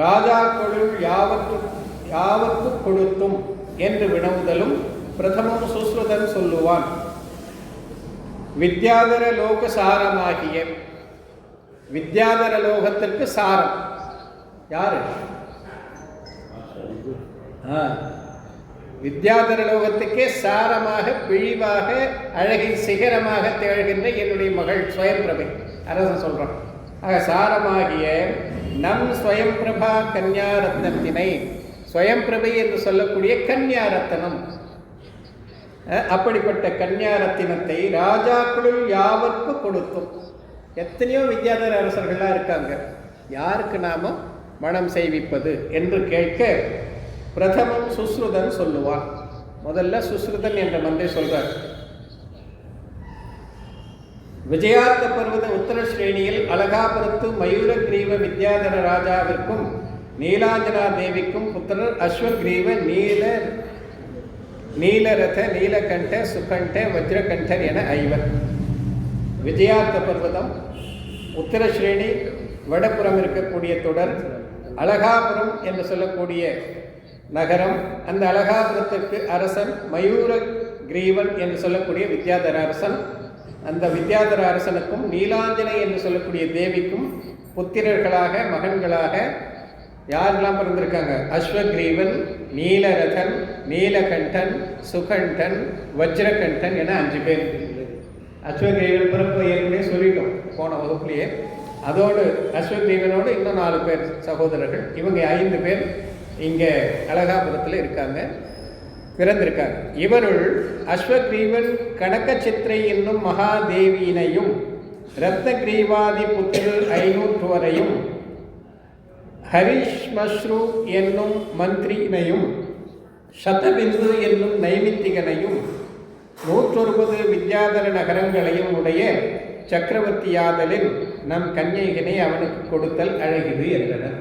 ராஜாக்களுள் யாவத்து கொடுத்தும் என்று வினவுதலும் பிரதமம் சுஸ்ருதன் சொல்லுவான். வித்யாதர லோக சாரமாகிய, வித்யாதர லோகத்திற்கு சாரம் யாரு? வித்யாதர லோகத்துக்கே சாரமாக பிழிவாக அழகின் சிகரமாக திகழ்கின்ற என்னுடைய மகள் ஸ்வயம் பிரபை. அரசன் சொல்கிறான். ஆக சாரமாகிய நம் ஸ்வயம்பிரபா கன்யா ரத்னத்தினை, ஸ்வயம்பிரபை என்று சொல்லக்கூடிய கன்யா ரத்னம், அப்படிப்பட்ட கன்யா ரத்தினத்தை ராஜாக்களுள் யாவர்க்கு கொடுத்தோம். எத்தனையோ வித்யாதர அரசர்கள்லாம் இருக்காங்க, யாருக்கு நாம மனம் செய்விப்பது என்று கேட்க பிரதமம் சுஸ்ருதன் சொல்லுவான். முதல்ல சுஸ்ருதன் என்ற மந்திரி சொல்றார். விஜயார்த்த பர்வத உத்தர ஸ்ரேணியில் அலகாபுரத்து மயூரகிரீவ வித்யாதர ராஜாவிற்கும் நீலாஞ்சனா தேவிக்கும் புத்திரர் அஸ்வகிரீவ நீலரத நீலகண்ட சுகண்ட வஜ்ரகண்டர் என 5. விஜயார்த்த பர்வதம், உத்தரஸ்ரேணி, வடபுறம் இருக்கக்கூடிய தொடர், அலகாபுரம் என்று சொல்லக்கூடிய நகரம், அந்த அலகாபுரத்திற்கு அரசன் மயூர கிரீவன் என்று சொல்லக்கூடிய வித்யாதர அரசன். அந்த வித்யாதர அரசனுக்கும் நீலாஞ்சனை என்று சொல்லக்கூடிய தேவிக்கும் புத்திரர்களாக மகன்களாக யாரெல்லாம் பிறந்திருக்காங்க? அஸ்வகிரீவன், நீலரதன், நீலகண்டன், சுகண்டன், வஜ்ரகண்டன் என 5 பேர். அஸ்வகிரீவன் பிறப்பு ஏற்கனவே சொல்லிட்டோம் போன வகுப்புலேயே. அதோடு அஸ்வகிரீவனோடு இன்னும் 4 பேர் சகோதரர்கள். இவங்க 5 பேர் இங்கே அலகாபுரத்தில் இருக்காங்க, பிறந்திருக்காங்க. இவருள் அஸ்வகிரீவன் கனகச்சித்திரை என்னும் மகாதேவியினையும் ரத்னகிரீவாதி புத்திரர் 500 ஹரிஷ்மஸ்ரு என்னும் மந்திரியினையும் சதபிந்து என்னும் நைமித்திகனையும் 160 வித்யாதர நகரங்களையும் உடைய சக்கரவர்த்தியாதலில் நம் கன்னிகைனை அவனுக்கு கொடுத்தல் அழகிது என்றனர்.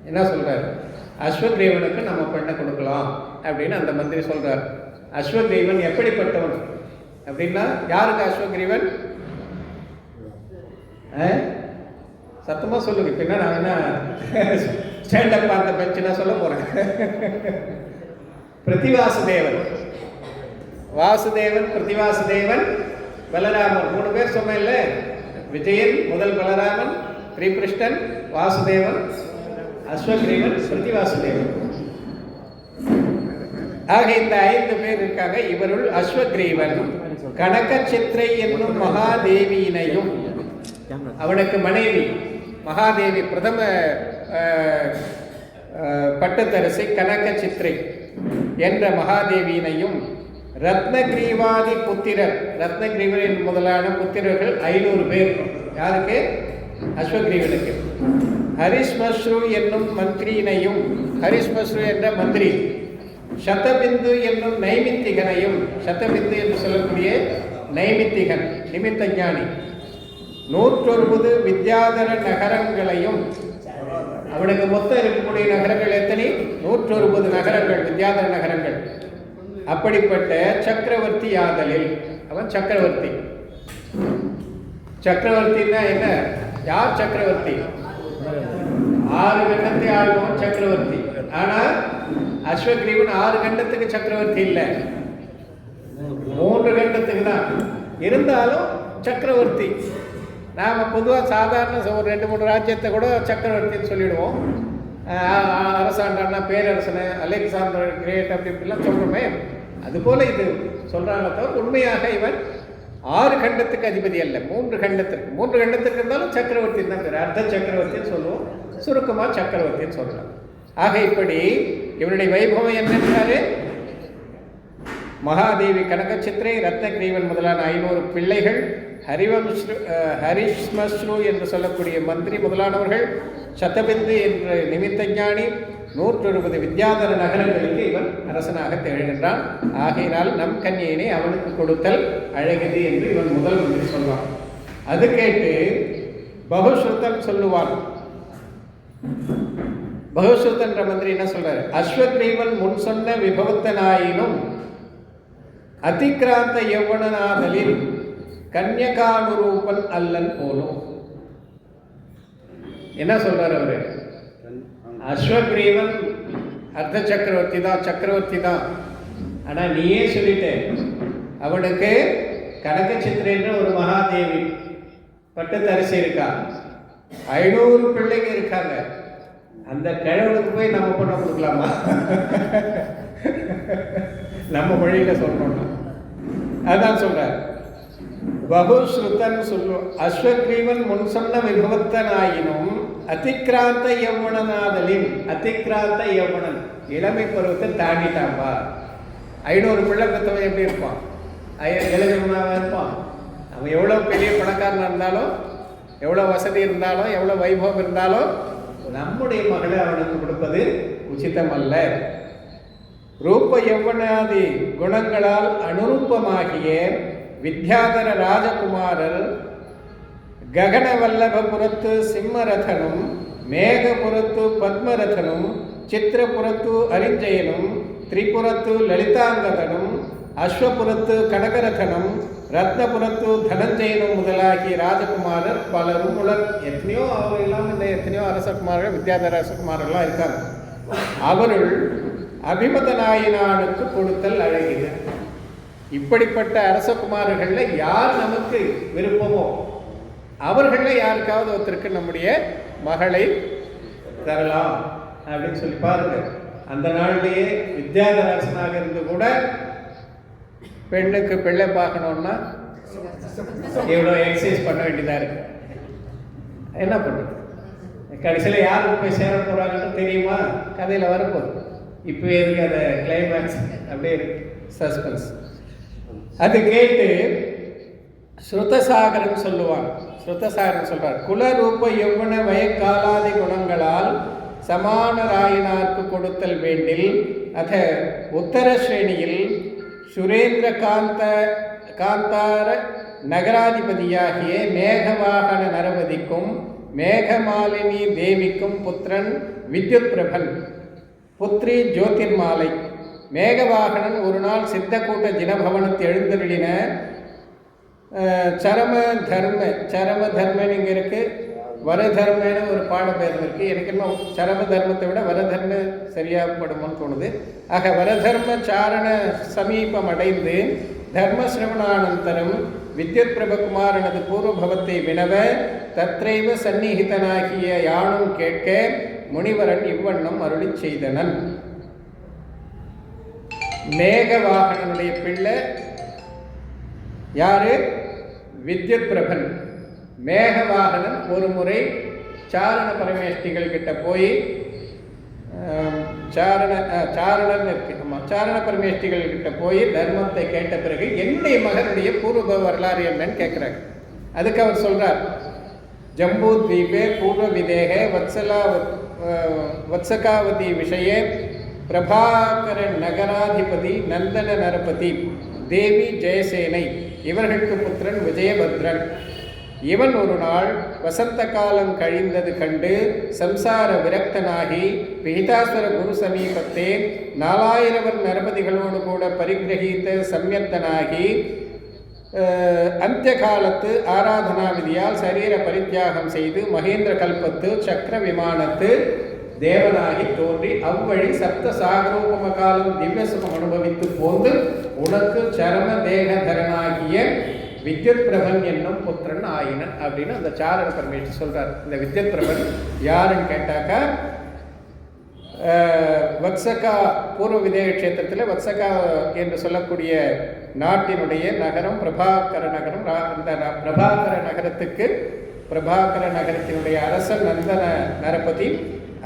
என்ன சொல்றார்? அஸ்வகிரீவனுக்கு நம்ம பெண்ணை கொடுக்கலாம் அப்படின்னு அந்த மந்திரி சொல்றார். அஸ்வகிரீவன் எப்படிப்பட்டவன் அப்படின்னா, யாருக்கு அஸ்வகிரீவன்? சத்தமாக சொல்லுங்க, பின்னா நான் என்ன ஸ்டாண்டப் அந்த பெஞ்சுனா சொல்ல போறேன். பிரதிவாசுதேவன், வாசுதேவன், பிரதிவாசுதேவன், பலராமன், 3 பேர் சொன்னேன்ல. விஜயன், முதல் பலராமன், ஸ்ரீகிருஷ்ணன், வாசுதேவன், அஸ்வகிரீவன், பிரதிவாசுதேவன். ஆக இந்த 5 பேர் இருக்காங்க. இவருள் அஸ்வகிரீவன் கனகச்சித்திரை என்னும் மகாதேவியினையும், அவனுக்கு மனைவி மகாதேவி பிரதம பட்டத்தரசி கனகச்சித்திரை என்ற மகாதேவியினையும் ரத்னகிரீவாதி புத்திரர், ரத்னகிரீவரின் முதலான புத்திரர்கள் 500 பேர். யாருக்கு? அஸ்வகிரீவனுக்கு. ஹரிஷ்மஸ்ரு என்னும் மந்திரியினையும், ஹரிஷ்மஸ்ரு என்ற மந்திரி, சதபிந்து என்னும் நைமித்திகனையும், சதபிந்து என்று சொல்லக்கூடிய நைமித்திகன் நிமித்த ஞானி, 160 வித்யாதர நகரங்களையும், அவனுக்கு மொத்தம் இருக்கக்கூடிய நகரங்கள் எத்தனை? 160 நகரங்கள், வித்யாதர நகரங்கள். அப்படிப்பட்ட சக்கரவர்த்தி யாதலில், அவன் சக்கரவர்த்தி. சக்கரவர்த்தின்னா என்ன? யார் சக்கரவர்த்தி? 6 கண்டத்தை ஆள்பவன் சக்கரவர்த்தி. ஆனால் அஸ்வகிரீவன் 6 கண்டத்துக்கு சக்கரவர்த்தி இல்லை, 3 கண்டத்துக்கு தான். இருந்தாலும் சக்கரவர்த்தி. நாம் பொதுவாக சாதாரண ஒரு 2-3 ராஜ்யத்தை கூட சக்கரவர்த்தின்னு சொல்லிவிடுவோம். அரசாண்டான்னா பேரரசனை, அலெக்சாண்டர் கிரேட் அப்படி இப்படிலாம் சொல்கிறோமே, அதுபோல் இது சொல்கிறாங்களே தவிர உண்மையாக இவன் 6 கண்டத்துக்கு அதிபதி அல்ல, 3 கண்டத்திற்கு. 3 கண்டத்துக்கு இருந்தாலும் சக்கரவர்த்தி தான் பேர். அர்த்த சக்கரவர்த்தின்னு சொல்லுவோம், சுருக்கமாக சக்கரவர்த்தின்னு சொல்லலாம். ஆக இப்படி இவனுடைய வைபவம் என்னென்றாரு? மகாதேவி கனகச்சித்திரை, ரத்னகிரீவன் முதலான 500 பிள்ளைகள், ஹரிஷ்மஸ்ரு என்று சொல்லக்கூடிய மந்திரி முதலானவர்கள், சதபிந்து என்ற நிமித்த ஞானி, 160 வித்யாதர நகரங்களுக்கு இவன் அரசனாக திகழ்கின்றான். ஆகையினால் நம் கன்னியினை அவனுக்கு கொடுத்தல் அழகிது என்று இவன் முதல் மந்திரி சொல்வான். அது கேட்டு பகுஸ்ருதன் சொல்லுவான். பகுஸ்ருதன் என்ற மந்திரி என்ன சொல்றாரு? அஸ்வகிரீவன் முன் சொன்ன விபவத்தனாயினும் அதிகிராந்த யௌவனனாதலில் கன்யகானுரூபன் அல்லன் போலும். என்ன சொல்றாரு அவரு? அஸ்வகிரீவன் அர்த்த சக்கரவர்த்தி தான், சக்கரவர்த்தி தான். ஆனால் நீயே சொல்லிட்ட, அவனுக்கு கனகச்சித்திரைன்ற ஒரு மகாதேவி பட்டத்தரசி இருக்கா, 500 பிள்ளைங்க இருக்காங்க. அந்த கிழவனுக்கு போய் நம்ம பொண்ணை கொடுக்கலாமா? நம்ம வழியில் சொல்லணும்னா அதான் சொல்றார். பகுஸ்ருதன் சொல்லும். அஸ்வக்ரீவன் முன் சொன்ன விபவத்தனாயினும் அதிக்ராந்த யௌவனனாதலின், அதிக்ராந்த யௌவனன் இளமை பருவத்தை தாண்டிட்டான்பா. 500 பிள்ளை பெற்றவன் எப்படி இருப்பான்? இளைஞனாக இருப்பான். அவன் எவ்வளோ பெரிய பணக்காரனாக இருந்தாலும், எவ்வளோ வசதி இருந்தாலும், எவ்வளோ வைபவம் இருந்தாலும் நம்முடைய மகளை அவனுக்கு கொடுப்பது உச்சிதம் அல்ல. ரூப யௌவனாதி குணங்களால் அனுரூபமாகிய வித்யாதர ராஜகுமாரர் ககனவல்லபபுரத்து சிம்மரதனும், மேகபுரத்து பத்மரதனும், சித்திரபுரத்து அரிஞ்சயனும், திரிபுரத்து லலிதாங்கதனும், அஸ்வபுரத்து கனகரதனும், ரத்னபுரத்து தனஞ்சயனும் முதலாகிய ராஜகுமாரர் பலரும் உலர். எத்தனையோ அவர் இல்லாமல் இந்த எத்தனையோ அரசகுமாரர்கள், வித்யாதர அரசகுமாரெல்லாம் இருக்காங்க. அவருள் அபிமத நாயனானுக்கு கொடுத்தல் அழகிது. இப்படிப்பட்ட அரசகுமாரர்களில் யார் நமக்கு விருப்பமோ அவர்களில் யாருக்காவது ஒருத்தருக்கு நம்முடைய மகளை தரலாம் அப்படின்னு சொல்லி பாருங்க. அந்த நாள்லேயே வித்யாதர அரசனாக இருந்து கூட பெண்ணுக்கு பிள்ளை பார்க்கணுன்னா இவ்வளோ எக்ஸசைஸ் பண்ண வேண்டியதாக இருக்கு. என்ன பண்ணுறது? கடைசியில் யாருக்கு போய் சேர போகிறாங்கன்னு தெரியுமா? கதையில் வரப்போகுது. இப்போ எதுக்கு அதை கிளைமேக்ஸ் அப்படியே சஸ்பென்ஸ். அது கேட்டு ஸ்ருதசாகரன் சொல்லுவான். ஸ்ருதசாகரன் சொல்றார், குலரூப யௌவன வயக்காலாதி குணங்களால் சமானராயினார்க்கு கொடுத்தல் வேண்டில் அத உத்தர ஸ்ரேணியில் சுரேந்திர காந்தார நகராதிபதியாகிய மேகவாகன நரபதிக்கும் மேகமாலினி தேவிக்கும் புத்திரன் வித்யுத் பிரபன், புத்ரி ஜோதிர்மாலை. மேகவாகனன் ஒரு நாள் சித்தக்கூட்ட ஜினபவனத்தை எழுந்தருளின சரம தர்மன் இங்கே இருக்கு, வரதர்மன்னு ஒரு பாடபேதம் இருக்கு. எனக்கு இன்னும் சரம தர்மத்தை விட வரதர்ம சரியாகப்படுமோன்னு தோணுது. ஆக வரதர்ம சாரண சமீபம் அடைந்து தர்மசிரவணானந்தரம் வித்யுத் பிரபகுமாரனது பூர்வபவத்தை வினவ தத்ரைவ சந்நிகிதனாகிய யானும் கேட்க முனிவரன் இவ்வண்ணம் அருளி செய்தனன். மேகவாகனனுடைய பிள்ளை யாரு? வித்யுத் பிரபன். மேகவாகனன் ஒரு முறை சாரண பரமேஷ்டிகள் கிட்ட போய் சாரண பரமேஷ்டிகள் கிட்ட போய் தர்மத்தை கேட்ட பிறகு என்னுடைய மகனுடைய பூர்வ வரலாறு என்னன்னு கேட்குறாங்க. அதுக்கு அவர் சொல்றார், ஜம்பூ தீபே பூர்வ விதேக வத்சகாவதி விஷய பிரபாகர நகராதிபதி நந்தன நரபதி தேவி ஜெயசேனை இவர்களுக்கு புத்திரன் விஜயபத்ரன். இவன் ஒரு நாள் வசந்த காலம் கழிந்தது கண்டு சம்சார விரக்தனாகி பிஹிதாசுர குரு சமீபத்தே 4000 நரபதிகளோடு கூட பரிகிரகித்த சம்யத்தனாகி அந்திய காலத்து ஆராதனா விதியால் சரீர பரித்தியாகம் செய்து மகேந்திர கல்பத்து சக்கர விமானத்து தேவனாகி தோன்றி அவ்வழி சப்த சாகரோபம காலம் திவ்ய சுகம் அனுபவித்து போந்து உனக்கு சரம தேகதரனாகிய வித்யுத் பிரபன் என்னும் புத்திரன் ஆயினன் அப்படின்னு அந்த சாரண பரமேஸ்வரி சொல்றார். இந்த வித்யுத் பிரபன் யாருன்னு கேட்டாக்கா, வத்சகா பூர்வ விதேக கஷேத்திரத்தில் வத்சகா என்று சொல்லக்கூடிய நாட்டினுடைய நகரம் பிரபாகர நகரம். அந்த பிரபாகர நகரத்துக்கு பிரபாகர நகரத்தினுடைய அரசன் நந்தன நரபதி,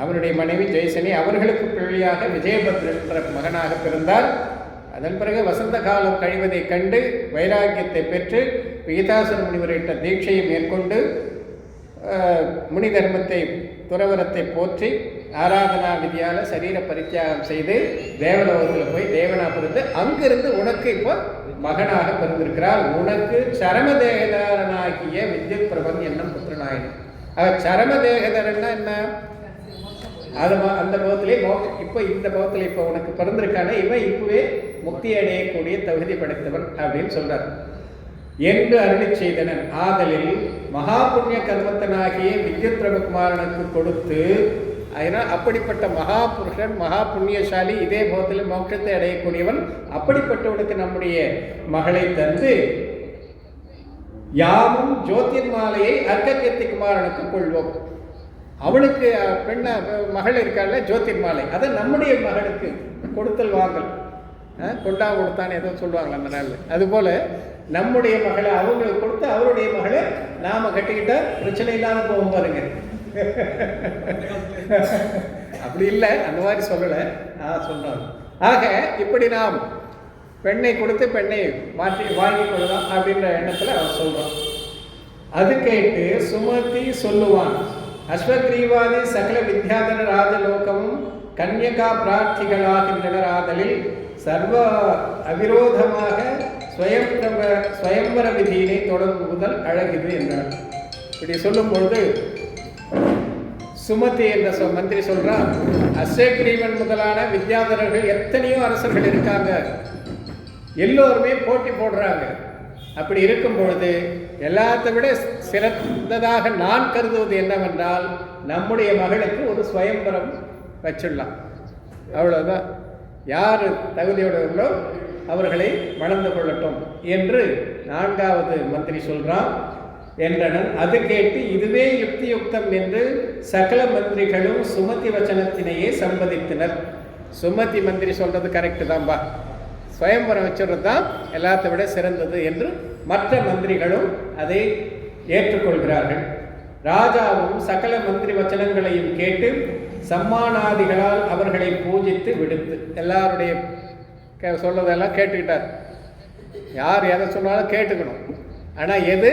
அவருடைய மனைவி ஜெயசனி, அவர்களுக்கு பிள்ளையாக விஜயபத்ரன் மகனாக பிறந்தார். அதன் பிறகு வசந்த காலம் கழிவதை கண்டு வைராக்கியத்தை பெற்று பிஹிதாசுர முனிவரிட்ட தீட்சையை மேற்கொண்டு முனி தர்மத்தை துறவரத்தை போற்றி ஆராதனா விதியால் சரீர பரித்தியாகம் செய்து தேவலோகத்தில் போய் தேவனா பிறந்து அங்கிருந்து உனக்கு இப்போ மகனாக பிறந்திருக்கிறார். உனக்கு சரமதேகதரனாகிய வித்யுத் பிரபன் என்னும் புத்திரனாயினும். சரமதேகதரன்னா என்ன? அது அந்த பவத்திலே இப்போ இந்த பவத்தில் இப்போ உனக்கு பிறந்திருக்கான இவன் இப்பவே முக்தி அடையக்கூடிய தகுதி படைத்தவன் அப்படின்னு சொல்றார் என்று அருளி செய்தனன். ஆதலில் மகா புண்ணிய கர்மத்தனாகிய வித்யுத் பிரபகுமாரனுக்கு கொடுத்து, அதனால் அப்படிப்பட்ட மகா புருஷன் மகா புண்ணியசாலி இதே பவத்தில் மோட்சத்தை அடையக்கூடியவன், அப்படிப்பட்டவனுக்கு நம்முடைய மகளை தந்து யாமும் ஜோதிர்மாலையை அர்க்ககீர்த்தி குமாரனுக்கு கொள்வோம். அவனுக்கு பெண்ண மகள் இருக்கால ஜோதிர்மாலை, அதை நம்முடைய மகளுக்கு கொடுத்தல் வாங்கல், கொண்டா கொடுத்தான்னு ஏதோ சொல்லுவாங்களா அந்த நாளில். அதுபோல் நம்முடைய மகளை அவங்களுக்கு கொடுத்து அவருடைய மகளை நாம் கட்டிக்கிட்டா பிரச்சனை இல்லாமல் போகும் பாருங்க. அப்படி இல்லை, அந்த மாதிரி சொல்லலை, சொல்கிறாங்க. ஆக இப்படி நாம் பெண்ணை கொடுத்து பெண்ணை மாற்றி வாங்கி கொள்ளலாம் அப்படின்ற எண்ணத்தில் அவர் சொல்கிறோம். அது கேட்டு சுமதி சொல்லுவான், அஸ்வக்ரீவாதி சகல வித்யாதர ராஜலோகமும் கன்யகா பிரார்த்திகளாகின்றனர் ஆதலில் சர்வ அவிரோதமாக ஸ்வயம்பர விதியினை தொடங்குவதல் அழகிது என்றார். இப்படி சொல்லும் பொழுது சுமதி என்ற மந்திரி சொல்றான், அஸ்வக்ரீவன் முதலான வித்யாதரர்கள் எத்தனையோ அரசர்கள் இருக்காங்க, எல்லோருமே போட்டி போடுறாங்க. அப்படி இருக்கும் பொழுது எல்லாத்தை விட சிறந்ததாக நான் கருதுவது என்னவென்றால் நம்முடைய மகளுக்கு ஒரு சுயம்பரம் வச்சிடலாம், அவ்வளோதான். யார் தகுதியுடையவர்களோ அவர்களை மணந்து கொள்ளட்டும் என்று 4வது மந்திரி சொல்றான் என்றனன். அது கேட்டு இதுவே யுக்தியுக்தம் என்று சகல மந்திரிகளும் சுமதி வச்சனத்தினையே சம்பதித்தனர். சுமதி மந்திரி சொல்றது கரெக்டு தான்பா, சுயம்பரம் வச்சுறது தான் எல்லாத்தை விட சிறந்தது என்று மற்ற மந்திரிகளும் அதை ஏற்றுக்கொள்கிறார்கள். ராஜாவும் சகல மந்திரி வச்சனங்களையும் கேட்டு சம்மானாதிகளால் அவர்களை பூஜித்து விடுத்து, எல்லாருடைய சொல்றதெல்லாம் கேட்டுக்கிட்டார். யார் எதை சொன்னாலும் கேட்டுக்கணும், ஆனால் எது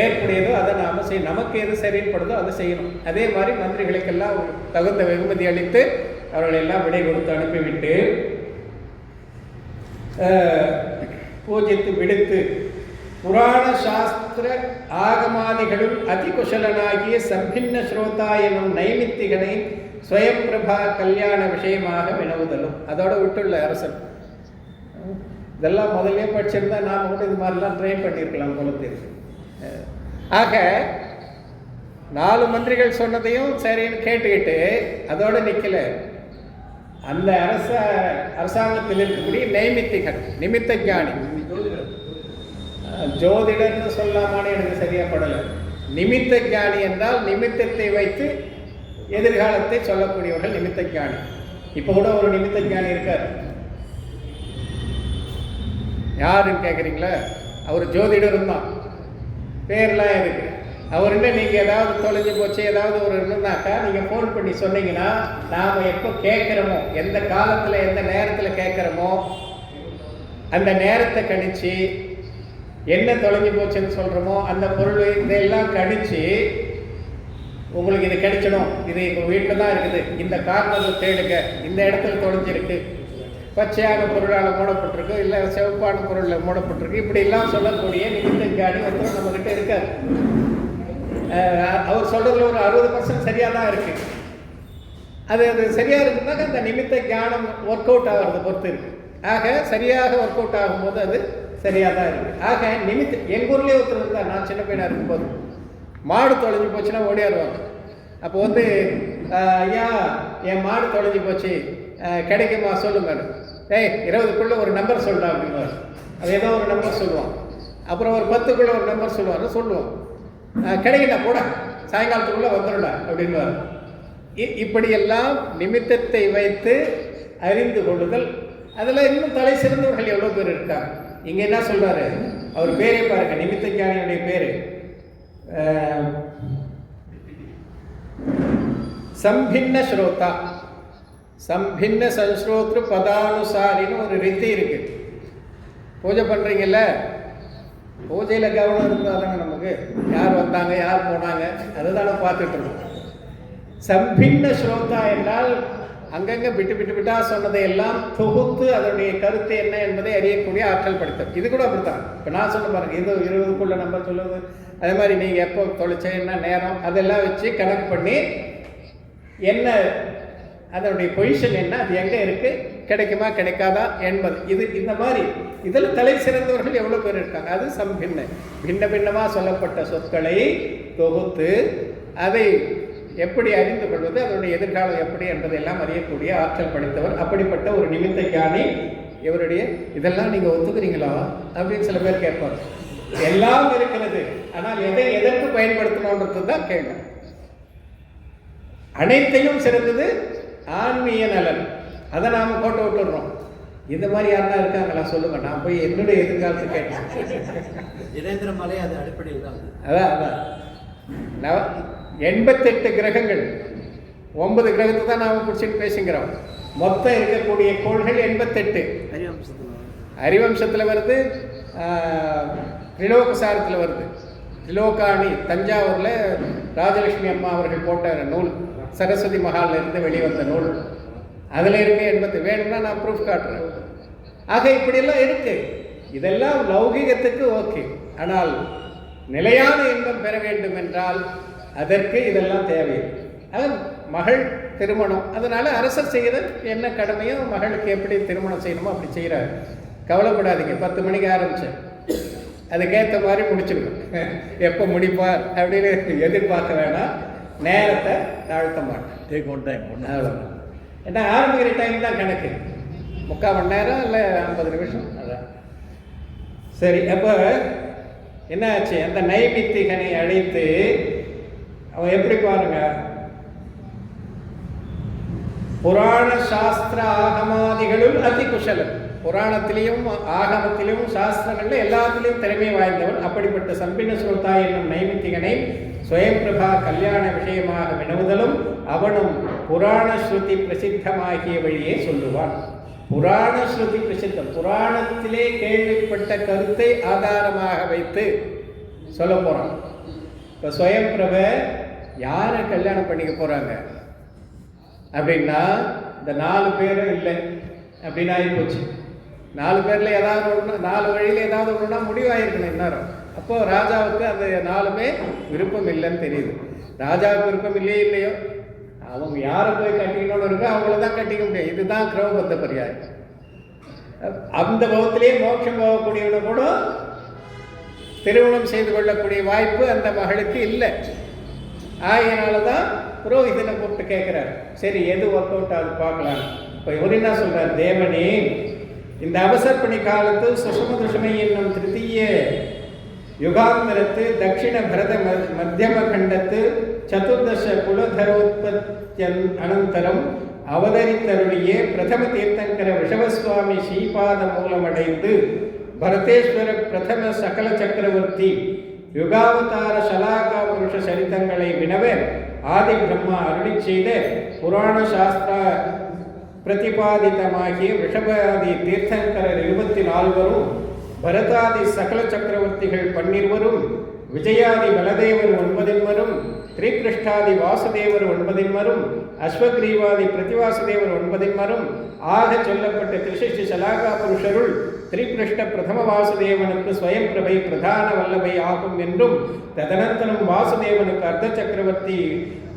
ஏற்புடையதோ அதை நாம் செய்யணும், நமக்கு எது சரிப்படுதோ அதை செய்யணும். அதே மாதிரி மந்திரிகளுக்கெல்லாம் தகுந்த வெகுமதி அளித்து அவர்களை எல்லாம் விடை கொடுத்து அனுப்பிவிட்டு பூஜித்து விடுத்து புராண சாஸ்திர ஆகமாதிகளுள் அதிகுஷலனாகிய சம்பின்ன ஸ்ரோதா எனும் நைமித்திகனை ஸ்வயம் பிரபா கல்யாண விஷயமாக வினவுதலும். அதோட விட்டுள்ள அரசன் இதெல்லாம் முதலே படிச்சிருந்தா நாம் கூட இது மாதிரிலாம் ட்ரை பண்ணியிருக்கலாம் போல தெரியும். ஆக 4 மந்திரிகள் சொன்னதையும் சரின்னு கேட்டுக்கிட்டு அதோடு நிற்கல, அந்த அரசாங்கத்தில் இருக்கக்கூடிய நைமித்திகன், நிமித்த ஞானி, ஜோதிடர்னு சொல்லாமான்னு எனக்கு சரியா படலை. நிமித்த ஞானி என்றால் நிமித்தத்தை வைத்து எதிர்காலத்தை சொல்லக்கூடியவர்கள் நிமித்த ஞானி. இப்போ கூட ஒரு நிமித்த ஞானி இருக்கார், யாருன்னு கேட்குறீங்களா? அவர் ஜோதிடரும் தான், பேர்லாம் இருக்கு. அவர்கிட்ட நீங்கள் ஏதாவது தொலைஞ்சு போச்சு ஏதாவது ஒரு இருந்தாக்கா நீங்கள் ஃபோன் பண்ணி சொன்னீங்கன்னா நாம் எப்போ கேட்குறோமோ, எந்த காலத்தில் எந்த நேரத்தில் கேட்குறோமோ அந்த நேரத்தை கணிச்சு என்ன தொலைஞ்சு போச்சுன்னு சொல்கிறோமோ அந்த பொருள் இதெல்லாம் கணிச்சு உங்களுக்கு இது கிடைச்சிடும், இது உங்கள் வீட்டில் தான் இருக்குது, இந்த காரணத்தை தேடுங்க, இந்த இடத்துல தொலைஞ்சிருக்கு, பச்சையான பொருளால் மூடப்பட்டிருக்கு, இல்லை சிவப்பான பொருளில் மூடப்பட்டிருக்கு, இப்படிலாம் சொல்லக்கூடிய நிமித்த ஞானி வந்து நம்மக்கிட்ட இருக்கார். அவர் சொல்கிறதுல ஒரு 60% சரியாக தான் இருக்குது. அது சரியாக இருக்குதுனாக்க அந்த நிமித்த ஞானம் ஒர்க் அவுட் ஆகிறத பொறுத்து இருக்குது. ஆக சரியாக ஒர்க் அவுட் ஆகும்போது அது சரியாக தான் இருக்குது. ஆக எங்கள் ஊர்லேயே ஒருத்தர் இருந்தால், நான் சின்ன பையனாக இருக்கும்போது மாடு தொலைஞ்சு போச்சுன்னா ஓடியாருவாங்க. அப்போ வந்து ஐயா என் மாடு தொலைஞ்சு போச்சு கிடைக்குமா சொல்லுங்க, 20க்குள்ளே ஒரு நம்பர் சொல்கிறா அப்படின்வார். அது ஏதோ ஒரு நம்பர் சொல்லுவான். அப்புறம் ஒரு 10க்குள்ளே ஒரு நம்பர் சொல்லுவோம், கிடைக்கல போட சாயங்காலத்துக்குள்ளே வந்துடுடா அப்படின்வார். இப்படியெல்லாம் நிமித்தத்தை வைத்து அறிந்து கொள்ளுதல். அதில் இன்னும் தலை சிறந்தவர்கள் எவ்வளோ பேர் இருக்காங்க. இங்கே என்ன சொல்கிறாரு, அவர் பேரே பாருங்க, நிமித்த ஞானியுடைய பேர் சம்பின்ன ஸ்ரோதா. சம்பின்ன சன்ஸ்ரோத்ரு பதானுசாரின்னு ஒரு ரித்தி இருக்கு. பூஜை பண்ணுறீங்கல்ல, பூஜையில் கவனம் இருந்தால் தானே நமக்கு யார் வந்தாங்க யார் போனாங்க அதுதானே பார்த்துட்டு இருக்கோம். சம்பின்ன ஸ்ரோதா என்றால் அங்கங்கே விட்டு சொன்னதை எல்லாம் தொகுத்து அதனுடைய கருத்து என்ன என்பதை அறியக்கூடிய ஆற்றல் படுத்தல். இது கூட அப்படித்தான். இப்போ நான் சொல்ல பாருங்க, இது 20க்குள்ள நம்பர் சொல்லுவது, அதே மாதிரி நீங்கள் எப்போ தொலைச்ச என்ன நேரம் அதெல்லாம் வச்சு கணக்கு பண்ணி என்ன அதனுடைய பொசிஷன் என்ன, அது எங்கே இருக்குது, கிடைக்குமா கிடைக்காதா என்பது. இது இந்த மாதிரி இதில் தலை சிறந்தவர்கள் எவ்வளோ பேர் இருக்காங்க. அது சம்பின்ன பின்னமாக சொல்லப்பட்ட சொற்களை தொகுத்து அதை எப்படி அறிந்து கொள்வது, அதனுடைய எதிர்காலம் எப்படி என்பதையெல்லாம் அறியக்கூடிய ஆற்றல் படைத்தவர். அப்படிப்பட்ட ஒரு நிமித்த ஞானி இவருடைய. இதெல்லாம் நீங்கள் ஒத்துக்கிறீங்களா அப்படின்னு சில பேர் கேட்பார். எல்லாம் இருக்கிறது, ஆனால் எதற்கு பயன்படுத்தணுன்றது தான் கேள்வி. அனைத்தையும் சிறந்தது ஆன்மீக நலன், அதை நாம் போட்டு விட்டுடுறோம். இந்த மாதிரி யாருன்னா இருக்காங்களா சொல்லுங்க, நான் போய் என்னுடைய எதிர்காலத்தை கேட்டேன். இணைந்திரமலை அது அடிப்படையில் தான். அதான் 88 கிரகங்கள், 9 கிரகத்தை தான் நாம் பிடிச்சிட்டு பேசுங்கிறோம். மொத்தம் இருக்கக்கூடிய கோள்கள் 88. ஹரிவம்சத்தில் வருது, திரிலோகசாரத்தில் வருது. திரிலோகாணி தஞ்சாவூரில் ராஜலட்சுமி அம்மா அவர்கள் போட்ட நூல், சரஸ்வதி மகாலில் இருந்து வெளிவந்த நூல், அதில் இருக்கு 80. வேணும்னா நான் ப்ரூஃப் காட்டுறேன். ஆக இப்படியெல்லாம் இருக்கு. இதெல்லாம் லௌகிகத்துக்கு ஓகே. ஆனால் நிலையான இன்பம் பெற வேண்டும் என்றால் அதற்கு இதெல்லாம் தேவை. அது மகள் திருமணம், அதனால அரசர் செய்கிற என்ன கடமையோ மகளுக்கு எப்படி திருமணம் செய்யணுமோ அப்படி செய்கிறாரு. கவலைப்படாதீங்க, 10 மணிக்கு ஆரம்பித்தேன், அதுக்கேற்ற மாதிரி முடிச்சிருக்கோம். எப்போ முடிப்பார் அப்படின்னு எதிர்பார்க்க வேணாம், நேரத்தை தாழ்த்த மாட்டேன். அவ்வளோதான். ஏன்னா ஆரம்பிக்கிற டைம் தான் கணக்கு, 3/4 மணி நேரம் இல்லை 50 நிமிஷம். அதான் சரி. அப்போ என்ன ஆச்சு? அந்த நைமித்திகனை அழைத்து அவன் எப்படி பாருங்க, புராண சாஸ்திர ஆகமாதிகளுள் அதி குஷலன். புராணத்திலையும் ஆகமத்திலும் சாஸ்திரங்கள்ல எல்லாத்திலையும் திறமை வாய்ந்தவன். அப்படிப்பட்ட சம்பின சுல்தா என்னும் நைமித்திகனை ஸ்வயம்பிரபா கல்யாண விஷயமாக வினவுதலும் அவனும் புராண ஸ்ருதி பிரசித்தமாகிய வழியே சொல்லுவான். புராண ஸ்ருதி பிரசித்தம், புராணத்திலே கேள்விப்பட்ட கருத்தை ஆதாரமாக வைத்து சொல்ல போறான். இப்போ ஸ்வயம்பிரப யாரை கல்யாணம் பண்ணிக்க போறாங்க அப்படின்னா, இந்த 4 பேரும் இல்லை அப்படின்னு ஆகிப்போச்சு. 4 பேரில் ஏதாவது ஒன்று, 4 வழியில் ஏதாவது ஒன்றுனா முடிவாயிருக்கணும் இந்நேரம். அப்போது ராஜாவுக்கு அந்த 4மே விருப்பம் இல்லைன்னு தெரியுது. ராஜாவுக்கு விருப்பம் இல்லையோ அவங்க யாரை போய் கட்டிக்கணும்னு இருக்கோ அவங்கள தான் கட்டிக்க முடியும். இதுதான் கிரமபத்த பரியாயம். அந்த பவத்திலேயே மோட்சம் போகக்கூடியவனை கூட திருமணம் செய்து கொள்ளக்கூடிய வாய்ப்பு அந்த மகளுக்கு இல்லை. ஆகையினால தான் புரோகிதனை கூப்பிட்டு கேட்குறாரு, சரி எது ஒர்க் அவுட் ஆகுது பார்க்கலாம். இப்போ இவர் என்ன சொல்கிறார், தேவனே இந்த அவசர்பணி காலத்து சுஷமதுஷமை என்னும் திருத்தீய யுகாந்தரத்து தட்சிண பரத மத்தியம கண்டத்து சதுர்தச குலதரோத்பத்தியன் அனந்தரம் அவதரித்தருளிய பிரதம தீர்த்தங்கர ரிஷபஸ்வாமி ஸ்ரீபாத மூலமடைந்து பரதேஸ்வர பிரதம சகல சக்கரவர்த்தி யுகாவதார சலாகா புருஷ சரித்தங்களை வினவ ஆதி பிரம்மா அருளி செய்த புராண சாஸ்திர பிரதிபாதித்தமாகிய ரிஷபாதி தீர்த்தங்கரர் 24 பரதாதி சகல சக்கரவர்த்திகள் 12 விஜயாதி பலதேவர் 9 திரிகிருஷ்டாதி வாசுதேவர் 9 அஸ்வக்ரீவாதி பிரதிவாசுதேவர் 9 ஆக சொல்லப்பட்ட திருஷ்டி சலாகா புருஷருள் திரிகிருஷ்ட பிரதம வாசுதேவனுக்கு ஸ்வயம் பிரபை பிரதான வல்லபை ஆகும் என்றும் ததனந்தரம் வாசுதேவனுக்கு அர்த்த சக்கரவர்த்தி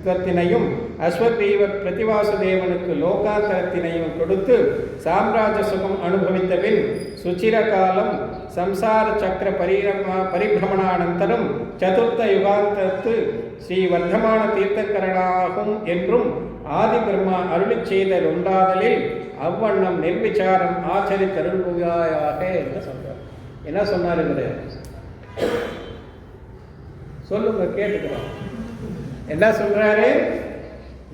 த்தினையும் அஸ்வக்ரீவ பிரதிவாசுதேவனுக்கு லோகாந்தரத்தினையும் கொடுத்து சாம்ராஜ்ய சுகம் அனுபவித்தபின் சுச்சிர காலம் சம்சார சக்கர பரிபிரமணானந்தரம் சதுர்த்த யுகாந்தத்து ஸ்ரீ வர்த்தமான தீர்த்தங்கரனாகும் என்றும் ஆதி பிரம்மா அருளி செய்த உண்டாதலில் அவ்வண்ணம் நிர்விச்சாரம் ஆச்சரித்தருள்வாயாக என்று சொல்றார். என்ன சொன்னார் இவரு? சொல்லுங்க, கேட்டுக்கிறோம். என்ன சொல்றாரு?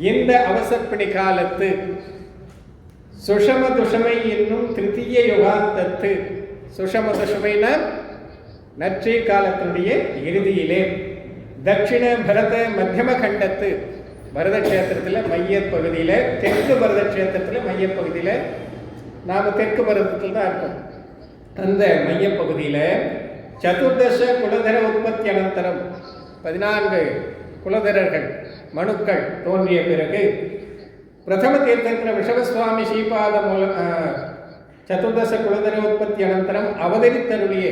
இந்த அவசர்பணி காலத்து சுஷம துஷமை என்னும் திருத்தீய யுகாந்தத்து, சுஷம துஷமைனா நற்றி காலத்தினுடைய இறுதியிலே, தட்சிண பரத மத்தியம கண்டத்து பரத கஷேத்திரத்தில் மையப்பகுதியில், தெற்கு பரத கஷேத்திரத்தில் மையப்பகுதியில், நாம் தெற்கு பரதத்தில் தான் இருக்கோம். அந்த மையப்பகுதியில் சதுர்தச குலதர உற்பத்தி அனந்தரம் 14 குலதரர்கள் மனுக்கள் தோன்றிய பிறகு பிரதம தீர்த்தங்கர ரிஷபஸ்வாமி ஸ்ரீபாத மூல சதுர்தச குலதர உற்பத்தி அனந்தரம் அவதரித்தருளிய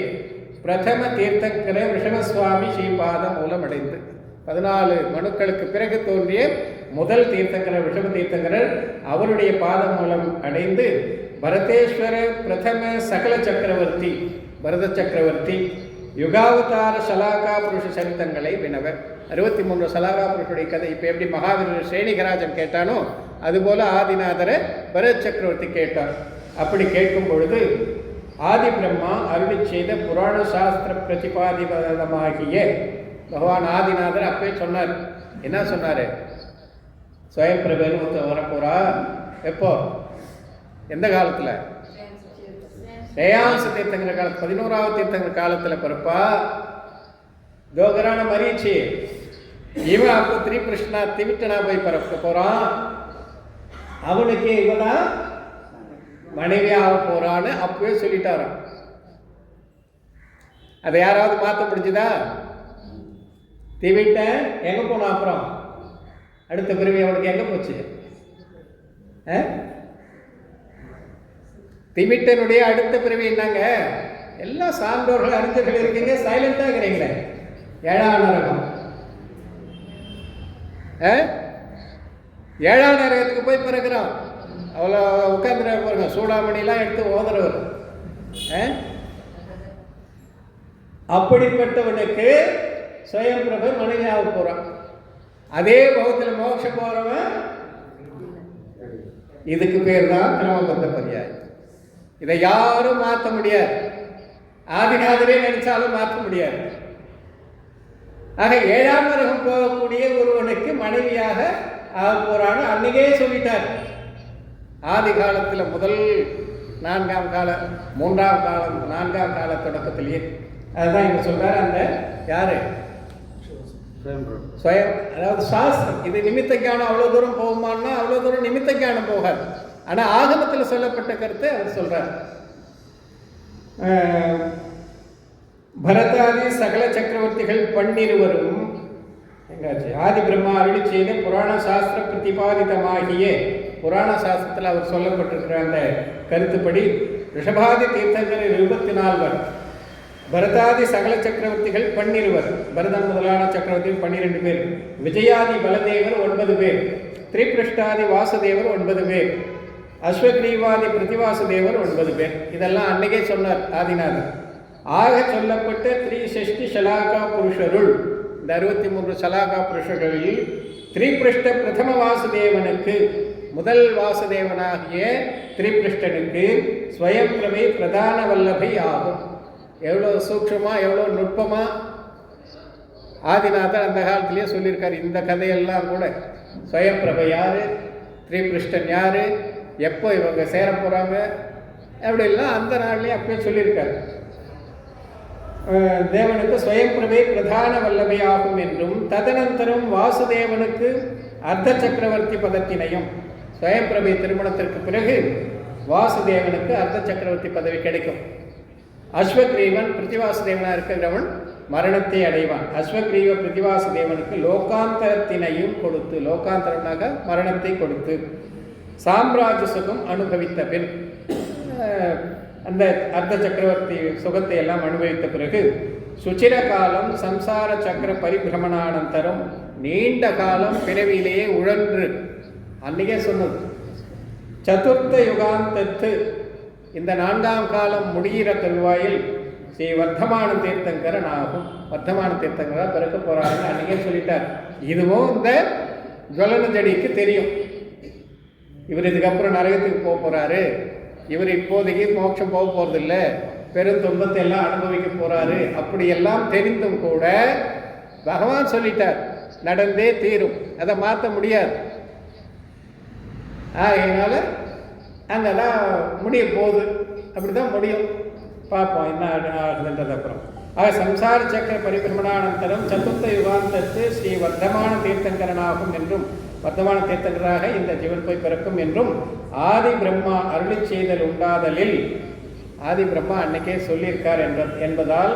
பிரதம தீர்த்தங்கர ரிஷபஸ்வாமி ஸ்ரீபாத மூலமடைந்து 14 மனுக்களுக்கு பிறகு தோன்றிய முதல் தீர்த்தங்கரர் ரிஷப தீர்த்தங்கரர் அவருடைய பாத மூலம் அடைந்து பரதேஸ்வர பிரதம சகல சக்கரவர்த்தி பரத சக்கரவர்த்தி யுகாவதார சலாகா புருஷ சரித்தங்களை வினவர். 63 சலாகா புருஷனுடைய கதை. இப்போ எப்படி மகாவீரர் ஸ்ரேணிகராஜன் கேட்டானோ அதுபோல ஆதிநாதர பரத சக்கரவர்த்தி கேட்டார். அப்படி கேட்கும் பொழுது ஆதி பிரம்மா அருளி செய்த புராண சாஸ்திர பிரதிபாதிபதமாகிய பகவான் ஆதிநாதர் அப்பே சொன்னார். என்ன சொன்னார்? ஸ்வயம் பிரபேன்னு ஒருத்தர் வரப்போறா. எப்போ? எந்த காலத்தில்? ஸ்ரேயாச தீர்த்தங்கிற காலத்து 11வது தீர்த்தங்கிற காலத்தில் பிறப்பா ஜோகரான மரீச்சி. இவன் அப்போ திரிகிருஷ்ணா திவிட்டனா போய் பிறக்க போறான். அவனுக்கு இவதான் மனைவியாக போறான்னு அப்பவே சொல்லிட்டாரான். அதை யாராவது மாற்ற முடிஞ்சுதா? திவிட்ட எங்க போனா? அப்புறம் அடுத்த பிறவி அவனுக்கு எங்க போச்சு? திவிட்டனுடைய அடுத்த பிறவி என்னங்க? எல்லாம் சான்றோர்கள் அறிஞர்கள் இருக்கீங்க, சைலண்டா இருக்கிறீங்களே. 7ஆம் நரகம். 7ஆம் நரகத்துக்கு போய் பிறகுறான். அவ்வளோ உட்காந்துட பாருங்க, சூடாமணிலாம் எடுத்து ஓதுறவர். அப்படிப்பட்டவனுக்கு சுயம்பிரபை மனைவியாக போறான். அதே பௌத்தில் மோட்சம் போறவன் இதுக்கு பேர் தான் கிரமபத்த பரியாயம். இதை யாரும் மாற்ற முடியாது. ஆதிநாதரே நினைச்சாலும் மாற்ற முடியாது. ஆக 7ஆம் நரகம் போகக்கூடிய ஒருவனுக்கு மனைவியாக ஆக போறான்னு அன்னைக்கே சொல்லிட்டார். ஆதி காலத்தில் முதல் 4ஆம் கால 3ஆம் காலம் 4ஆம் கால தொடக்கத்திலேயே அதுதான் இங்க சொல்றாரு. அந்த யாரு சுயம், அதாவது சாஸ்திரம். இது நிமித்த ஞானம் அவ்வளோ தூரம் போகுமான்னா அவ்வளோ தூரம் நிமித்த ஞானம் போகாது. ஆனால் ஆகமத்தில் சொல்லப்பட்ட கருத்தை அவர் சொல்றார். பரதாதி சகல சக்கரவர்த்திகள் 12 எங்காச்சு ஆதி பிரம்மா அருளி செய்த புராண சாஸ்திர பிரதிபாதிதமாகிய புராண சாஸ்திரத்தில் அவர் சொல்லப்பட்டிருக்கிற அந்த கருத்துப்படி ரிஷபாதி தீர்த்தங்கர் 24, பரதாதி சகல சக்கரவர்த்திகள் 12, பரதன் முதலான சக்கரவர்த்திகள் 12 பேர், விஜயாதி பலதேவர் 9 பேர், திரிபிருஷ்டாதி வாசுதேவர் 9 பேர், அஸ்வக்ரீவாதி பிரதிவாசுதேவர் 9 பேர். இதெல்லாம் அன்னைக்கே சொன்னார் ஆதிநாதர். ஆக சொல்லப்பட்ட 360 ஷலாகா புருஷருள், இந்த 63 ஷலாகா புருஷர்களில் திரிபிருஷ்ட பிரதம வாசுதேவனுக்கு, முதல் வாசுதேவனாகிய திரிபிருஷ்டனுக்கு ஸ்வயம்பிரபை பிரதான வல்லபை ஆகும். எவ்வளோ சூக்ஷமாக எவ்வளோ நுட்பமாக ஆதிநாதர் அந்த காலத்திலேயே சொல்லியிருக்கார். இந்த கதையெல்லாம் கூட ஸ்வயம்பிரபை யார், திரிபிருஷ்டன் யார், எப்போ இவங்க சேர போகிறாங்க அப்படிலாம் அந்த நாள்லேயே அப்பயே சொல்லியிருக்காரு. தேவனுக்கு ஸ்வயம்பிரபை பிரதான வல்லபை ஆகும் என்றும், ததனந்தரம் வாசுதேவனுக்கு அர்த்த சக்கரவர்த்தி பதத்தினையும், ஸ்வயம்பிரபை திருமணத்திற்கு பிறகு வாசுதேவனுக்கு அர்த்த சக்கரவர்த்தி பதவி கிடைக்கும். அஸ்வக்ரீவன் பிரதிவாசுதேவனாக இருக்கிறவன் மரணத்தை அடைவான். அஸ்வக்ரீவ பிரதிவாசுதேவனுக்கு லோகாந்தரத்தினையும் கொடுத்து, லோகாந்தரனாக மரணத்தை கொடுத்து சாம்ராஜ்ய சுகம் அனுபவித்த பின், அந்த அர்த்த சக்கரவர்த்தி சுகத்தை எல்லாம் அனுபவித்த பிறகு சுச்சிர காலம் சம்சார சக்கர பரிபிரமணானந்தரம், நீண்ட காலம் பிறவியிலேயே உழன்று, அன்னைக்கே சொன்னது சதுர்த்த யுகாந்தத்து, இந்த 4ஆம் காலம் முடிகிற தருவாயில் ஸ்ரீ வர்த்தமான தீர்த்தங்கரன் ஆகும். வர்த்தமான தீர்த்தங்கராக பிறக்க போறாருன்னு அன்னைக்கே சொல்லிட்டார். இதுவும் இந்த ஜுவலன ஜடிக்கு தெரியும். இவர் இதுக்கப்புறம் நரகத்துக்கு போக போறாரு, இவர் இப்போதைக்கு மோட்சம் போக போறதில்லை, பெரும் துன்பத்தை எல்லாம் அனுபவிக்க போறாரு, அப்படியெல்லாம் தெரிந்தும் கூட பகவான் சொல்லிட்டார் நடந்தே தீரும், அதை மாற்ற முடியாது. அதனால அங்கெல்லாம் முடிய போகுது, அப்படிதான் முடியும். பார்ப்போம் என்ன ஆகுதுன்றது அப்புறம். ஆக சம்சார சக்கர பரிபிரமணானந்தரம் சதுர்த்த யுகாந்தத்து ஸ்ரீ வர்த்தமான தீர்த்தங்கரனாகும் என்றும், வர்த்தமான தீர்த்தங்கராக இந்த ஜீவன் போய் பிறக்கும் என்றும் ஆதி பிரம்மா அருளி செய்தல் உண்டாதலில், ஆதி பிரம்மா அன்னைக்கே சொல்லியிருக்கார் என்பதால்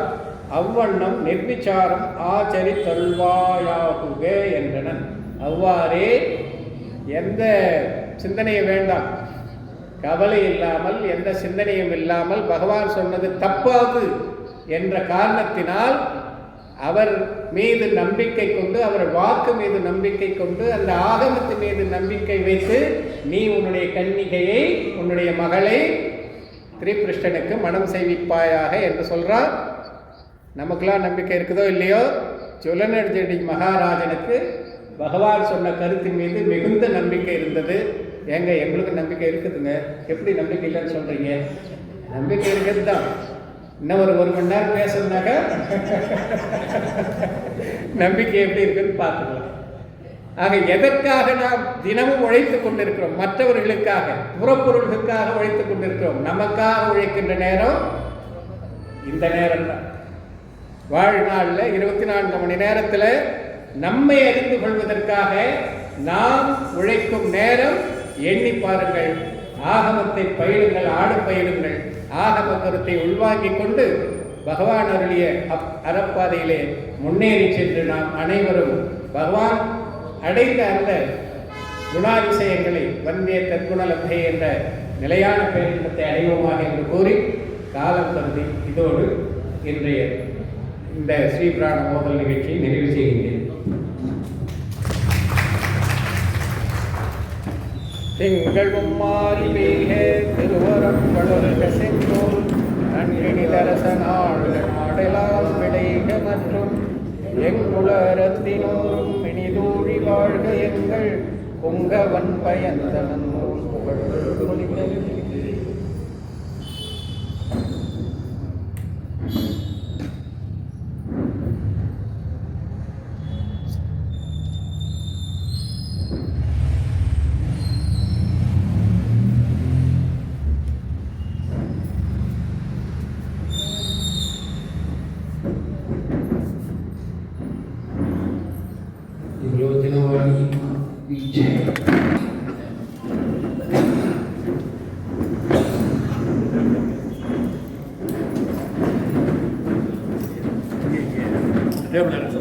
அவ்வண்ணம் நிர்விச்சாரம் ஆச்சரித்தருள்வாயாகுக என்றனன். அவ்வாறே எந்த சிந்தனையும் வேண்டாம், கவலை இல்லாமல் எந்த சிந்தனையும் இல்லாமல் பகவான் சொன்னது தப்பாது என்ற காரணத்தினால் அவர் மீது நம்பிக்கை கொண்டு, அவர் வாக்கு மீது நம்பிக்கை கொண்டு, அந்த ஆகமத்து மீது நம்பிக்கை வைத்து நீ உன்னுடைய கன்னிகையை, உன்னுடைய மகளை திரிபிருஷ்டனுக்கு மனம் செய்விப்பாயாக என்று சொல்றார். நமக்கெல்லாம் நம்பிக்கை இருக்குதோ இல்லையோ, ஜுவலனர்ஜடி மகாராஜனுக்கு பகவான் சொன்ன கருத்தின் மீது மிகுந்த நம்பிக்கை இருந்தது. ஏங்க எங்களுக்கு நம்பிக்கை இருக்குதுங்க, எப்படி நம்பிக்கை இல்லைன்னு சொல்றீங்க? நம்பிக்கை இருக்கிறது தான். இன்னும் ஒரு மணி நேரம் பேசுறதுனாக்க நம்பிக்கை எப்படி இருக்குன்னு பார்த்துக்கலாம். ஆக எதற்காக நாம் தினமும் உழைத்துக் கொண்டிருக்கிறோம்? மற்றவர்களுக்காக, புறப்பொருளுக்காக உழைத்துக் கொண்டிருக்கிறோம். நமக்காக உழைக்கின்ற நேரம் இந்த நேரம் தான். வாழ்நாளில் 24 மணி நேரத்தில் நம்மை அறிந்து கொள்வதற்காக நாம் உழைக்கும் நேரம் எண்ணி பாருங்கள். ஆகமத்தை பயிலுங்கள், ஆடு பயிலுங்கள். ஆகம கருத்தை உள்வாங்கிக் கொண்டு பகவான் அருளிய அறப்பாதையிலே முன்னேறி சென்று நாம் அனைவரும் பகவான் அடைந்த அந்த குணாதிசயங்களை வந்திய தற்குணலத்தை என்ற நிலையான பேரின்பத்தை அடைவோமாக என்று கூறி காலம் கருதி இதோடு இன்றைய இந்த ஸ்ரீபிராண மோதல் நிகழ்ச்சியை நிறைவு செய்கின்றேன். திங்களும் மாறி பெய்க திருவரம் வளர்க செங்கோல் நன்கினி தரசனாள் நாடெல்லாம் விளைக மற்றும் எங்குளரத்தினோரும் இனிதூழி வாழ்க எங்கள் பொங்கவன் பயந்தனன் புகழ். Deus